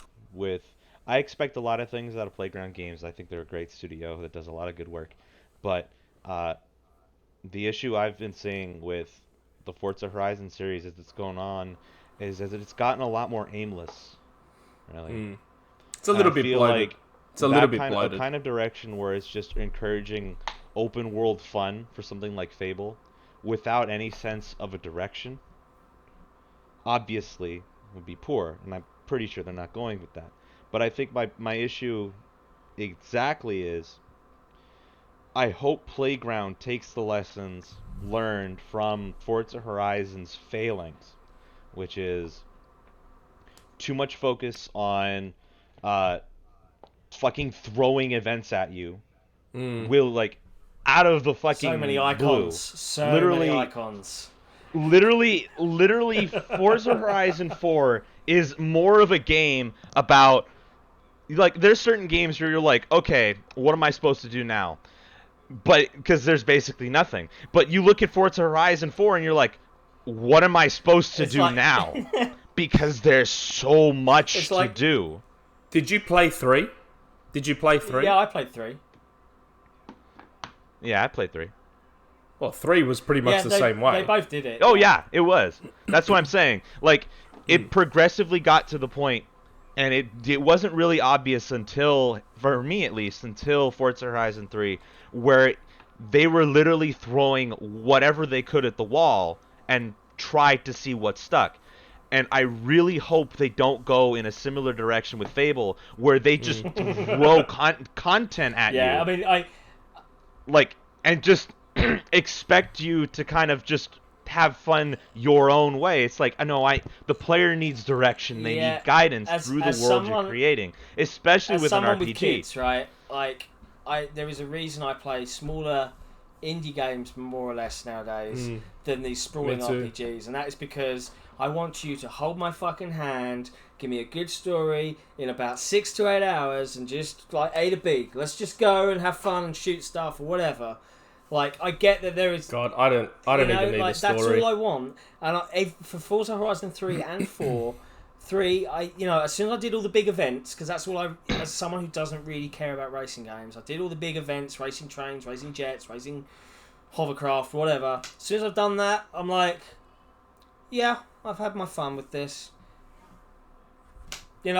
I expect a lot of things out of Playground Games. I think they're a great studio that does a lot of good work. But the issue I've been seeing with the Forza Horizon series as it's going on is that it's gotten a lot more aimless. Really, it's a little bit bloated. It's a little bit bloated. A kind of direction where it's just encouraging open world fun for something like Fable, without any sense of a direction, obviously would be poor, and I'm pretty sure they're not going with that. But I think my issue exactly is, I hope Playground takes the lessons learned from Forza Horizon's failings, which is too much focus on fucking throwing events at you. Will, like, out of the fucking so many icons. blue. Literally, many icons. Literally, Forza Horizon 4 is more of a game about, like, there's certain games where you're like, okay, what am I supposed to do now? But, because there's basically nothing. But you look at Forza Horizon 4 and you're like, what am I supposed to do now? Because there's so much to do. Did you play 3? Yeah, I played 3. Yeah, I played 3. Well, 3 was pretty much the same way. They both did it. Oh, yeah, it was. That's what I'm saying. Like, it progressively got to the point, and it wasn't really obvious until, for me at least, until Forza Horizon 3, where they were literally throwing whatever they could at the wall and tried to see what stuck. And I really hope they don't go in a similar direction with Fable, where they just throw content at you. Yeah, I mean, and just expect you to kind of just have fun your own way. It's like, the player needs direction. They need guidance through the world you're creating, especially with an RPG. With kids, right? Like, there is a reason I play smaller indie games more or less nowadays than these sprawling RPGs, and that is because I want you to hold my fucking hand, give me a good story in about 6 to 8 hours, and just, like, A to B. Let's just go and have fun and shoot stuff or whatever. Like, I get that there is... God, I don't even need a story. That's all I want. And for Forza Horizon 3 and 4, 3, as soon as I did all the big events, because that's all as someone who doesn't really care about racing games, I did all the big events, racing trains, racing jets, racing hovercraft, whatever. As soon as I've done that, I'm like, yeah, I've had my fun with this. I've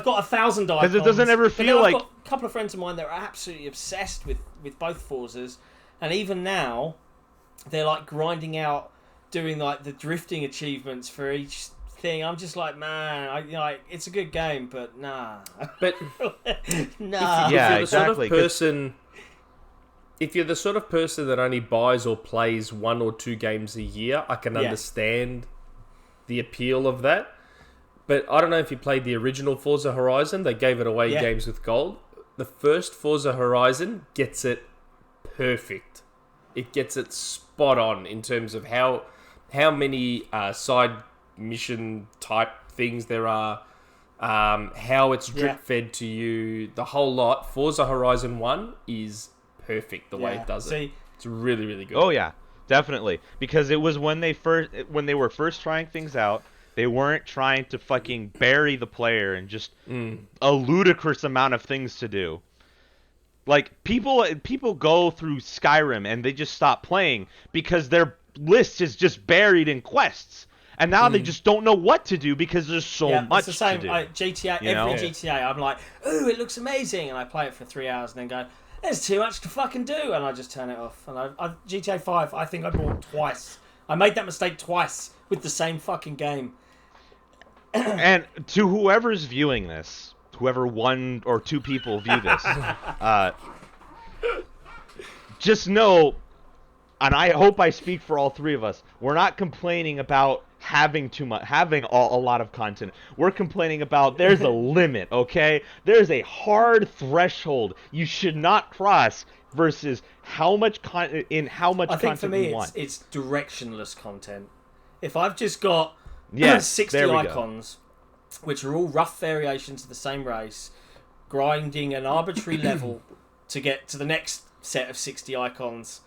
got 1,000 icons. Because it doesn't ever feel like... I've got a couple of friends of mine that are absolutely obsessed with both Forzas, and even now, they're like grinding out, doing like the drifting achievements for each thing. I'm just like, man, it's a good game, but nah. But nah. If you're the sort of person that only buys or plays 1 or 2 games a year, I can understand the appeal of that. But I don't know if you played the original Forza Horizon. They gave it away games with gold. The first Forza Horizon gets it perfect. It gets it spot on in terms of how many side mission type things there are, how it's drip fed to you, the whole lot. Forza Horizon 1 is perfect the way it does it. It's really, really good. Oh yeah, definitely. Because it was when they were first trying things out. They weren't trying to fucking bury the player and just a ludicrous amount of things to do. Like, people go through Skyrim and they just stop playing because their list is just buried in quests. And now they just don't know what to do because there's so much it's the same. to do. GTA, GTA, I'm like, ooh, it looks amazing. And I play it for 3 hours and then go, there's too much to fucking do. And I just turn it off. And GTA 5, I think I bought twice. I made that mistake twice with the same fucking game. And to whoever's viewing this, whoever 1 or 2 people view this, just know, and I hope I speak for all 3 of us, we're not complaining about having a lot of content. We're complaining about there's a limit, okay? There's a hard threshold you should not cross versus how much content you want. I think for me, it's directionless content. If I've just got 60 icons, which are all rough variations of the same race, grinding an arbitrary level to get to the next set of 60 icons,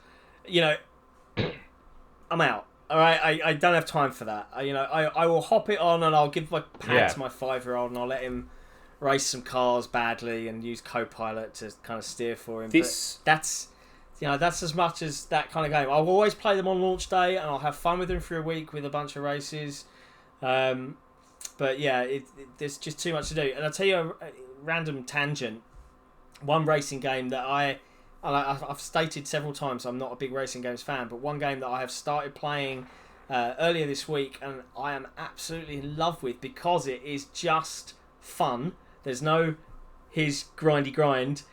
I'm out. All right, I don't have time for that. I will hop it on and I'll give my pad to my 5-year-old and I'll let him race some cars badly and use Copilot to kind of steer for him. But that's as much as that kind of game. I'll always play them on launch day and I'll have fun with them for a week with a bunch of races. But yeah, there's just too much to do. And I'll tell you a random tangent. One racing game that I I've stated several times I'm not a big racing games fan, but one game that I have started playing earlier this week and I am absolutely in love with because it is just fun. There's no his grindy grind,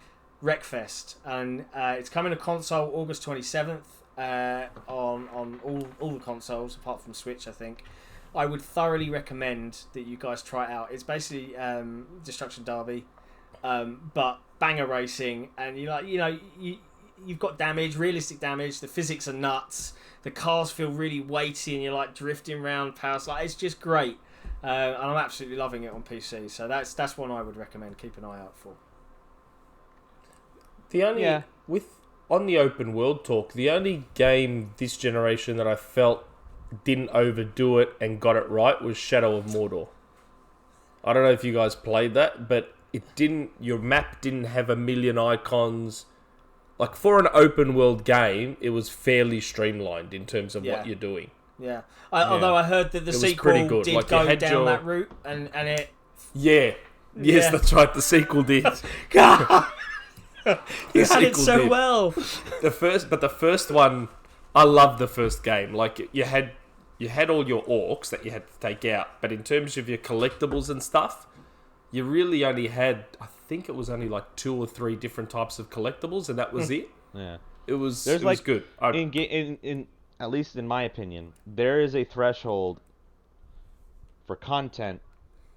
Wreckfest, and it's coming to console August 27th on all the consoles apart from Switch, I think. I would thoroughly recommend that you guys try it out. It's basically Destruction Derby, but banger racing, and you've got damage, realistic damage. The physics are nuts. The cars feel really weighty, and you're like drifting around powers. Like it's just great, and I'm absolutely loving it on PC. So that's one I would recommend. Keep an eye out for. On the open world talk, the only game this generation that I felt didn't overdo it and got it right was Shadow of Mordor. I don't know if you guys played that, but your map didn't have a million icons. Like for an open world game, it was fairly streamlined in terms of what you're doing. Yeah. Although I heard that the sequel did go down that route and it... Yeah. Yes, that's right. The sequel did. God! You had it so well. The first one, I loved the first game. Like you had all your orcs that you had to take out, but in terms of your collectibles and stuff, you really only had, I think it was only like 2 or 3 different types of collectibles, and that was it. Yeah, it was good. In at least in my opinion, there is a threshold for content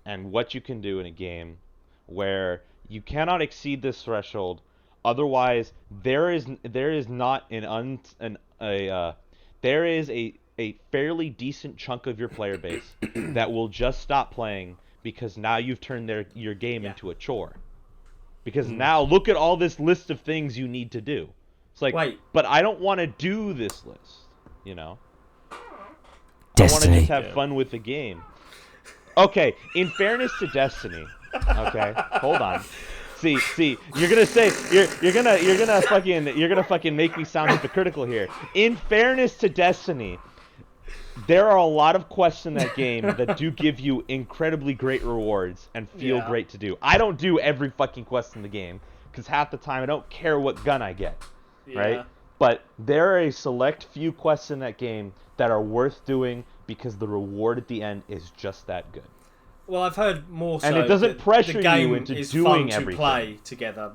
and what you can do in a game where you cannot exceed this threshold. Otherwise, there is a fairly decent chunk of your player base that will just stop playing because now you've turned your game into a chore. Because now look at all this list of things you need to do. It's like, but I don't want to do this list, you know? Destiny. I want to just have fun with the game. Okay, in fairness to Destiny, okay, hold on. See, you're gonna say you're gonna fucking make me sound hypocritical here. In fairness to Destiny, there are a lot of quests in that game that do give you incredibly great rewards and feel great to do. I don't do every fucking quest in the game because half the time I don't care what gun I get, right? But there are a select few quests in that game that are worth doing because the reward at the end is just that good. Well, I've heard more so. And it doesn't pressure the game you into is doing fun everything. To play together.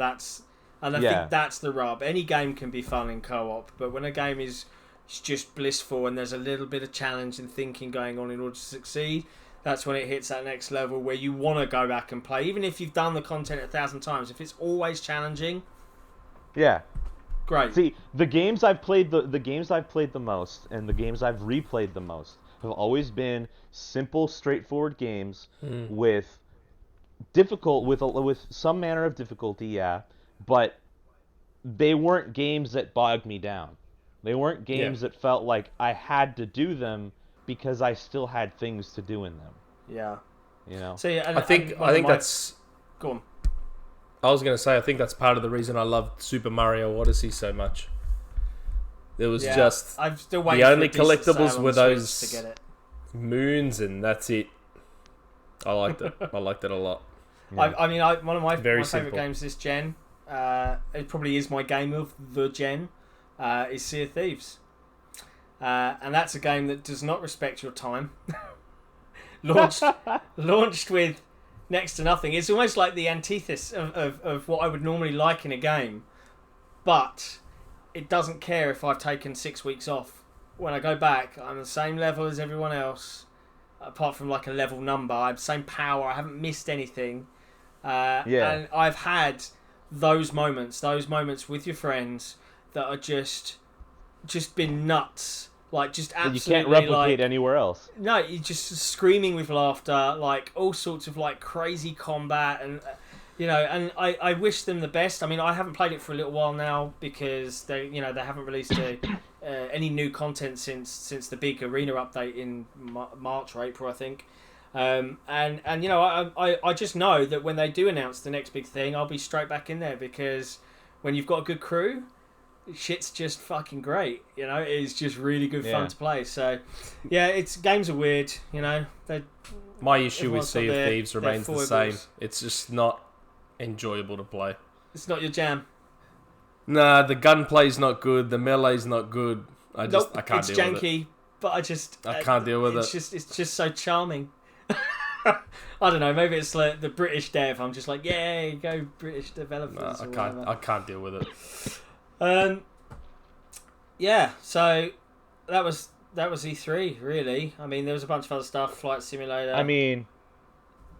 I think that's the rub. Any game can be fun in co-op, but when a game is just blissful and there's a little bit of challenge and thinking going on in order to succeed, that's when it hits that next level where you want to go back and play. Even if you've done the content 1,000 times, if it's always challenging, great. See, the games I've played the most and the games I've replayed the most have always been simple, straightforward games with some manner of difficulty, but they weren't games that bogged me down. They weren't games that felt like I had to do them because I still had things to do in them. Yeah. You know? So, I think that's... Go on. I was going to say, I think that's part of the reason I loved Super Mario Odyssey so much. There was just... I'm still the only collectibles were those moons, and that's it. I liked it. I liked it a lot. Yeah. One of my favourite games this gen, it probably is my game of the gen, is Sea of Thieves. And that's a game that does not respect your time. Launched with next to nothing. It's almost like the antithesis of what I would normally like in a game. But it doesn't care if I've taken 6 weeks off. When I go back, I'm the same level as everyone else, apart from like a level number. I'm the same power. I haven't missed anything. And I've had those moments with your friends that are just been nuts. Like, just absolutely, you can't replicate anywhere else. No, you're just screaming with laughter, like all sorts of like crazy combat, and and I wish them the best. I mean, I haven't played it for a little while now because they haven't released any new content since the big arena update in March or April, I think. I just know that when they do announce the next big thing, I'll be straight back in there because when you've got a good crew, shit's just fucking great. It's just really good fun to play. So, games are weird. My issue with Sea of Thieves remains the same. It's just not enjoyable to play. It's not your jam. Nah, the gunplay's not good. The melee's not good. I can't deal with it. It's janky, but I can't deal with it. It's just so charming. I don't know. Maybe it's like the British dev. I'm just like, yeah, go British developers. No, I can't deal with it. Yeah. So that was E3 really. I mean, there was a bunch of other stuff. Flight Simulator. I mean,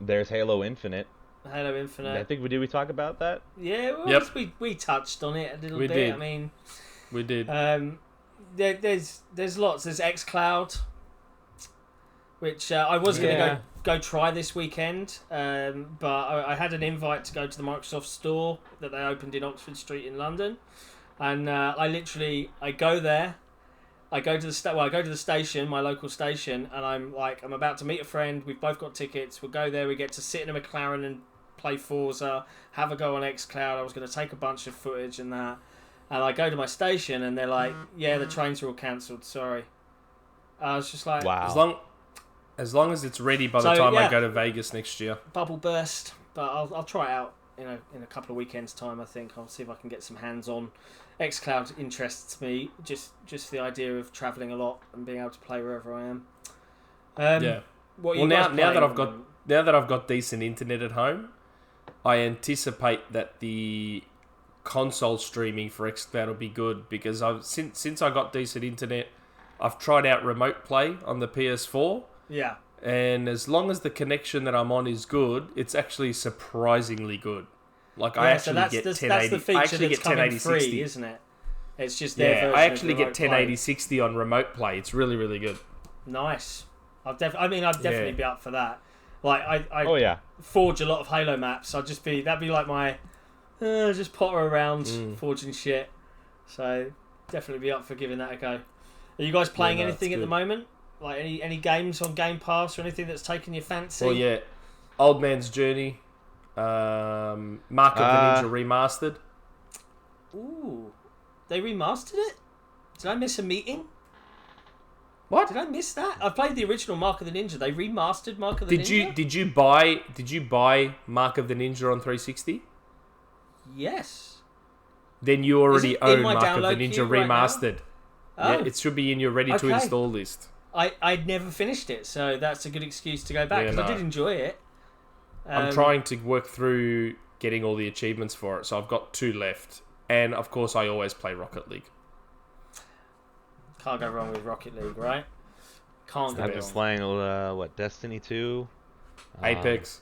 there's Halo Infinite. I think we talk about that. Yeah, well, we touched on it a little bit. Did. I mean, we did. There's lots. There's xCloud, which I was going to go try this weekend, but I had an invite to go to the Microsoft store that they opened in Oxford Street in London, and I go there. I go to the station, my local station, and I'm about to meet a friend. We've both got tickets. We'll go there. We get to sit in a McLaren and play Forza, have a go on xCloud. I was going to take a bunch of footage and that. And I go to my station and they're like, yeah, the trains are all cancelled. Sorry. I was just like... Wow. As long as it's ready by the time I go to Vegas next year. Bubble burst. But I'll try it out in a couple of weekends' time, I think. I'll see if I can get some hands-on. xCloud interests me. Just the idea of travelling a lot and being able to play wherever I am. Now that I've got decent internet at home, I anticipate that the console streaming for xCloud will be good because since I got decent internet, I've tried out remote play on the PS4. Yeah. And as long as the connection that I'm on is good, it's actually surprisingly good. Like I actually get 1080. That's the feature that's get coming 1080 free, 60, isn't it? It's just their version I actually of get 1080 60 on remote play. It's really, really good. Nice. I'd definitely be up for that. Like I forge a lot of Halo maps. That'd be like my just potter around forging shit. So definitely be up for giving that a go. Are you guys playing anything at the moment? Like any games on Game Pass or anything that's taken your fancy? Well, yeah, Old Man's Journey, Mark of the Ninja remastered. Ooh, they remastered it? Did I miss a meeting? What? Did I miss that? I played the original Mark of the Ninja. They remastered Mark of the Ninja? Did you buy Mark of the Ninja on 360? Yes. Then you already own Mark of the Ninja right remastered. Now? Yeah, it should be in your ready to install list. I'd never finished it, so that's a good excuse to go back because I did enjoy it. I'm trying to work through getting all the achievements for it, so I've got 2 left. And of course, I always play Rocket League. Can't go wrong with Rocket League, right? Can't go wrong. I've been playing Destiny 2, Apex,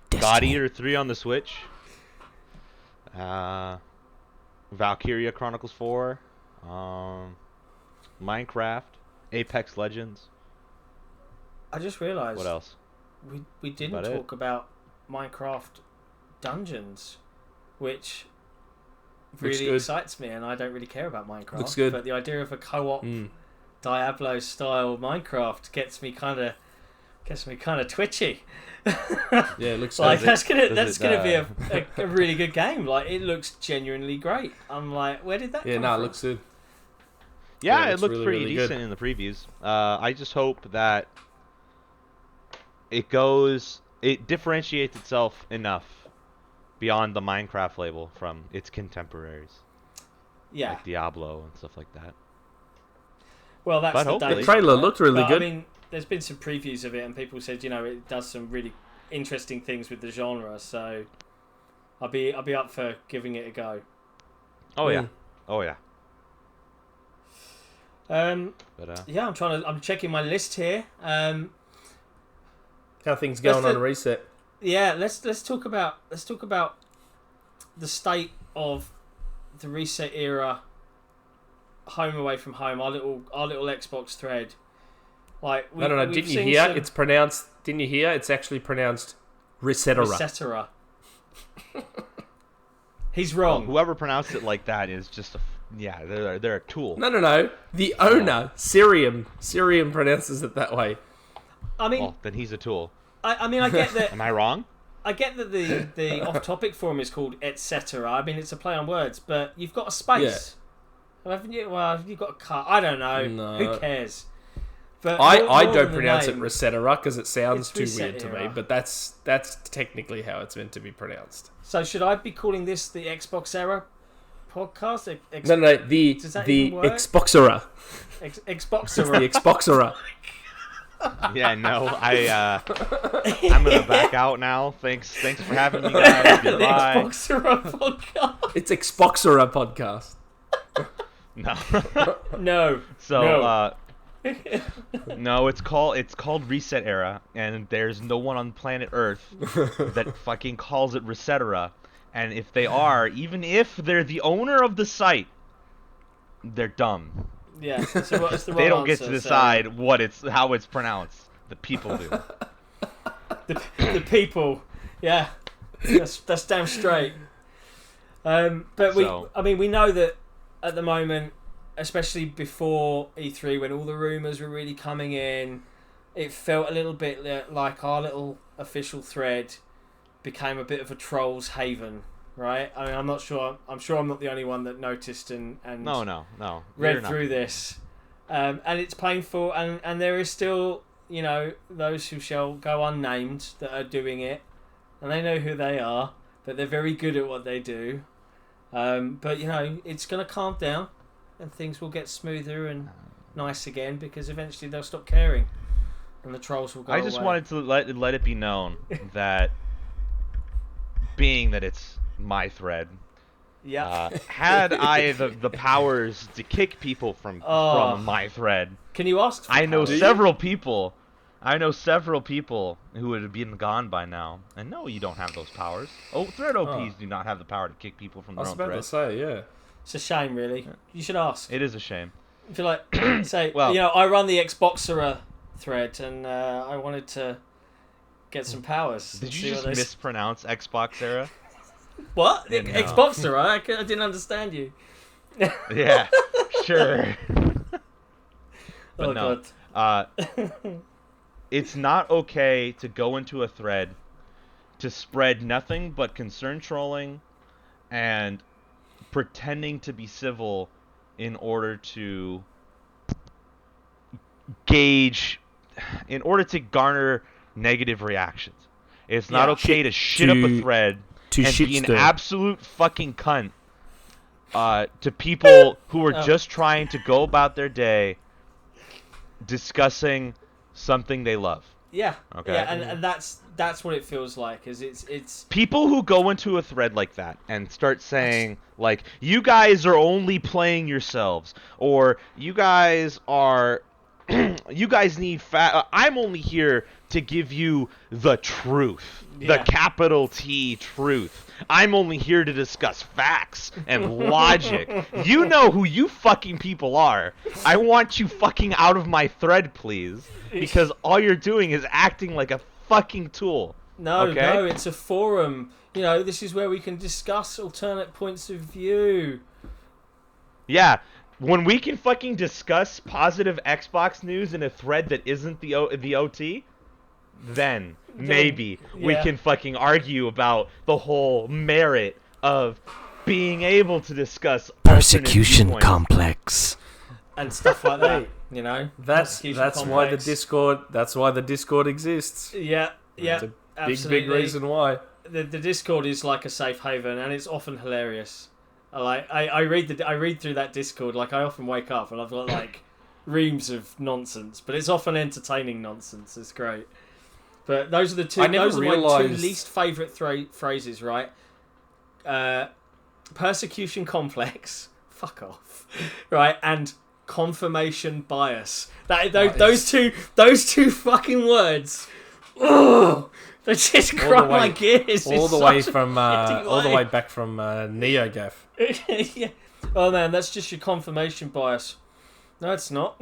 God Eater 3 on the Switch, Valkyria Chronicles 4, Minecraft, Apex Legends. I just realised. What else? We didn't talk about Minecraft Dungeons, which really excites me, and I don't really care about Minecraft. Looks good. But the idea of a co-op Diablo style Minecraft gets me kind of twitchy. Yeah, it looks like that's gonna be a really good game. Like it looks genuinely great. I'm like, where did that come from? It looks good. Yeah, it looked really, pretty really decent good in the previews. I just hope that it differentiates itself enough beyond the Minecraft label from its contemporaries. Yeah. Like Diablo and stuff like that. Well, that's the trailer looked really good. I mean, there's been some previews of it, and people said, it does some really interesting things with the genre. So, I'll be up for giving it a go. Oh yeah, oh yeah. Yeah, I'm checking my list here. How things going on Reset? Yeah, let's talk about the state of the Reset era. Home away from home, our little Xbox thread. Like I don't know. Didn't you hear? It's pronounced. Didn't you hear? It's actually pronounced Resetera. Resetera. He's wrong. Well, whoever pronounced it like that is just they're a tool. No. The owner, Sirium pronounces it that way. I mean, well, then he's a tool. I mean, I get that. Am I wrong? I get that the off-topic forum is called etc. I mean, it's a play on words, but you've got a space. Yeah. Haven't you? Well, you've got a cut. I don't know. No. Who cares? But I don't pronounce it Resetera because it sounds too weird to me. But that's technically how it's meant to be pronounced. So should I be calling this the XboxEra Podcast? No, the XboxEra. XboxEra. The XboxEra. Yeah, no, I'm gonna back out now. Thanks for having me, guys. Goodbye. The XboxEra Podcast. It's XboxEra Podcast. No. No. So, no, it's called Resetera, and there's no one on planet Earth that fucking calls it Resetera. And if they are, even if they're the owner of the site, they're dumb. Yeah. So what's the They don't get to decide how it's pronounced. The people do. The people. Yeah. That's damn straight. But we know that at the moment, especially before E3, when all the rumours were really coming in, it felt a little bit like our little official thread became a bit of a troll's haven, right? I mean, I'm not sure. I'm sure I'm not the only one that noticed and No. read through this. And it's painful, and there is still, those who shall go unnamed that are doing it, and they know who they are, but they're very good at what they do. But it's going to calm down, and things will get smoother and nice again, because eventually they'll stop caring, and the trolls will go away. I just wanted to let it be known that, being that it's my thread, had I the powers to kick people from my thread, can you ask? I know several people who would have been gone by now. And no, you don't have those powers. Thread OPs do not have the power to kick people from their own thread. I was about to say, yeah. It's a shame, really. You should ask. It is a shame. If you like, say, I run the XboxEra thread, and I wanted to get some powers. Did you just mispronounce XboxEra? What? No. XboxEra? I didn't understand you. Yeah, sure. But no. God. It's not okay to go into a thread to spread nothing but concern trolling and pretending to be civil in order to garner negative reactions. It's not okay to shit up a thread and be an absolute fucking cunt to people who are just trying to go about their day discussing something they love. Yeah. Okay. Yeah, and that's what it feels like. Is it's people who go into a thread like that and start saying like, you guys are only playing yourselves, or you guys are you guys need I'm only here to give you the truth. The capital T truth. I'm only here to discuss facts and logic. You know who you fucking people are. I want you fucking out of my thread, please. Because all you're doing is acting like a fucking tool. No, okay? It's a forum. This is where we can discuss alternate points of view. Yeah. When we can fucking discuss positive Xbox news in a thread that isn't the OT, then maybe we can fucking argue about the whole merit of being able to discuss persecution complex and stuff like that. That's why the Discord exists. Yeah, That's a big reason why. The Discord is like a safe haven, and it's often hilarious. I read through that Discord. Like, I often wake up and I've got like reams of nonsense, but it's often entertaining nonsense. It's great. But those are the two. Those are my two least favourite phrases. Right? Persecution complex. Fuck off. Right? And confirmation bias. Those two fucking words. Oh, they just grind my gears. All the way back from NeoGaf. Yeah. Oh man, that's just your confirmation bias. No, it's not.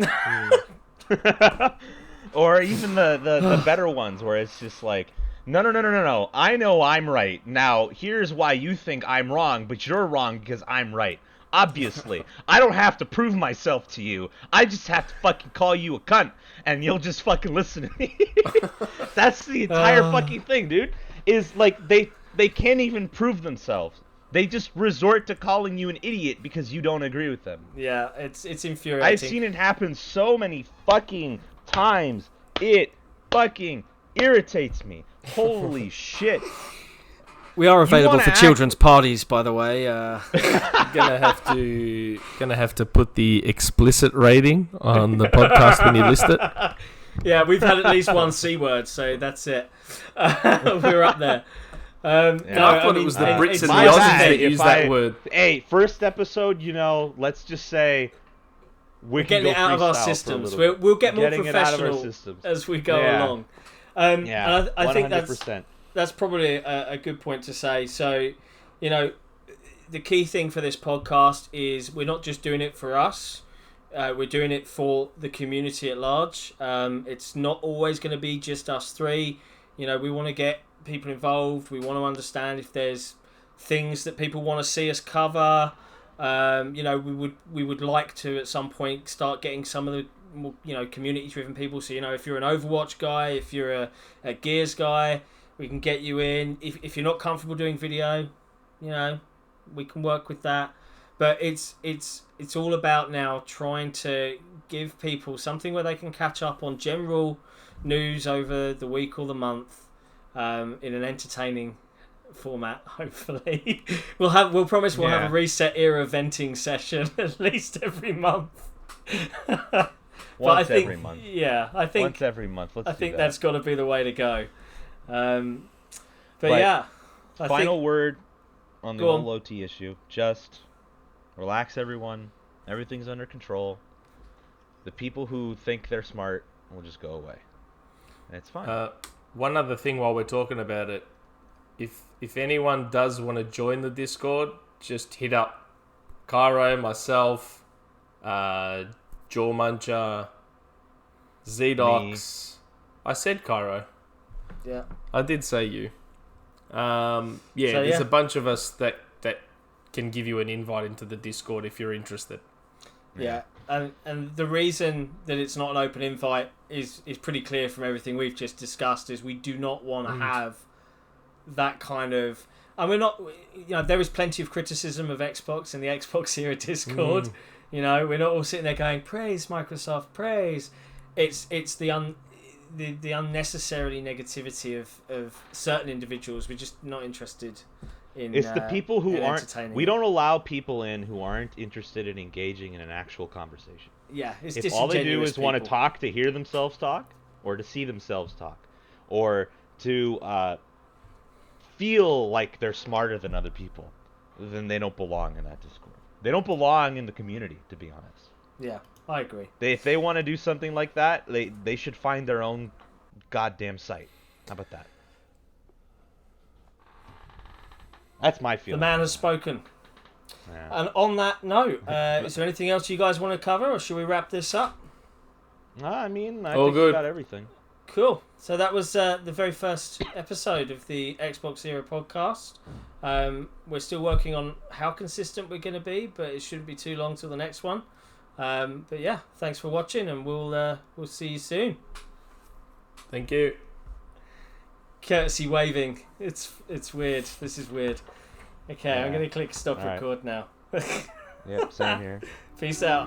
Or even the better ones where it's just like, no. I know I'm right. Now, here's why you think I'm wrong, but you're wrong because I'm right. Obviously. I don't have to prove myself to you. I just have to fucking call you a cunt, and you'll just fucking listen to me. That's the entire fucking thing, dude. Is like, they can't even prove themselves. They just resort to calling you an idiot because you don't agree with them. Yeah, it's infuriating. I've seen it happen so many fucking times. It fucking irritates me. Holy shit. We are available for act- children's parties, by the way. Gonna have to put the explicit rating on the podcast when you list it. Yeah, we've had at least one C word, so that's it. We're up there. I thought it was the Brits and the my Aussies bad that if use I- that word. Hey, first episode, let's just say We're getting it out of our systems. We'll get more professional as we go along. And I think that's probably a good point to say. So, the key thing for this podcast is we're not just doing it for us. We're doing it for the community at large. It's not always going to be just us three. We want to get people involved. We want to understand if there's things that people want to see us cover. We would like to at some point start getting some of the more, community driven people. So if you're an Overwatch guy, if you're a Gears guy, we can get you in. If you're not comfortable doing video, we can work with that. But it's all about now trying to give people something where they can catch up on general news over the week or the month in an entertaining format. Hopefully, we'll promise we'll have a Resetera venting session at least every month. Once every month. Yeah, I think once every month. I think that's got to be the way to go. Final word on the whole OT issue. Just relax, everyone. Everything's under control. The people who think they're smart will just go away. And it's fine. One other thing while we're talking about it, if anyone does want to join the Discord, just hit up Cairo, myself, Jaw Muncher, Zdox. I said Cairo. Yeah. I did say you. There's a bunch of us that can give you an invite into the Discord if you're interested. Yeah. And the reason that it's not an open invite is pretty clear from everything we've just discussed, is we do not want to have that kind of... And we're not... there is plenty of criticism of Xbox in the XboxEra Discord. We're not all sitting there going, praise Microsoft, praise. It's the unnecessarily negativity of certain individuals. We're just not interested in... It's the people who aren't... We don't don't allow people in who aren't interested in engaging in an actual conversation. Yeah, it's if all they do is want to talk to hear themselves talk, or to see themselves talk, or to feel like they're smarter than other people, then they don't belong in that Discord. They don't belong in the community, to be honest. Yeah, I agree. If they want to do something like that, they should find their own goddamn site. How about that? That's my feeling. The man has spoken. Yeah. And on that note, is there anything else you guys want to cover, or should we wrap this up? I think we got everything. Cool. So that was the very first episode of the XboxEra Podcast. We're still working on how consistent we're going to be, but it shouldn't be too long till the next one. But yeah, thanks for watching, and we'll see you soon. Thank you. Courtesy waving. It's weird. This is weird. Okay, I'm going to click stop All right. record now. Yep, same here. Peace out.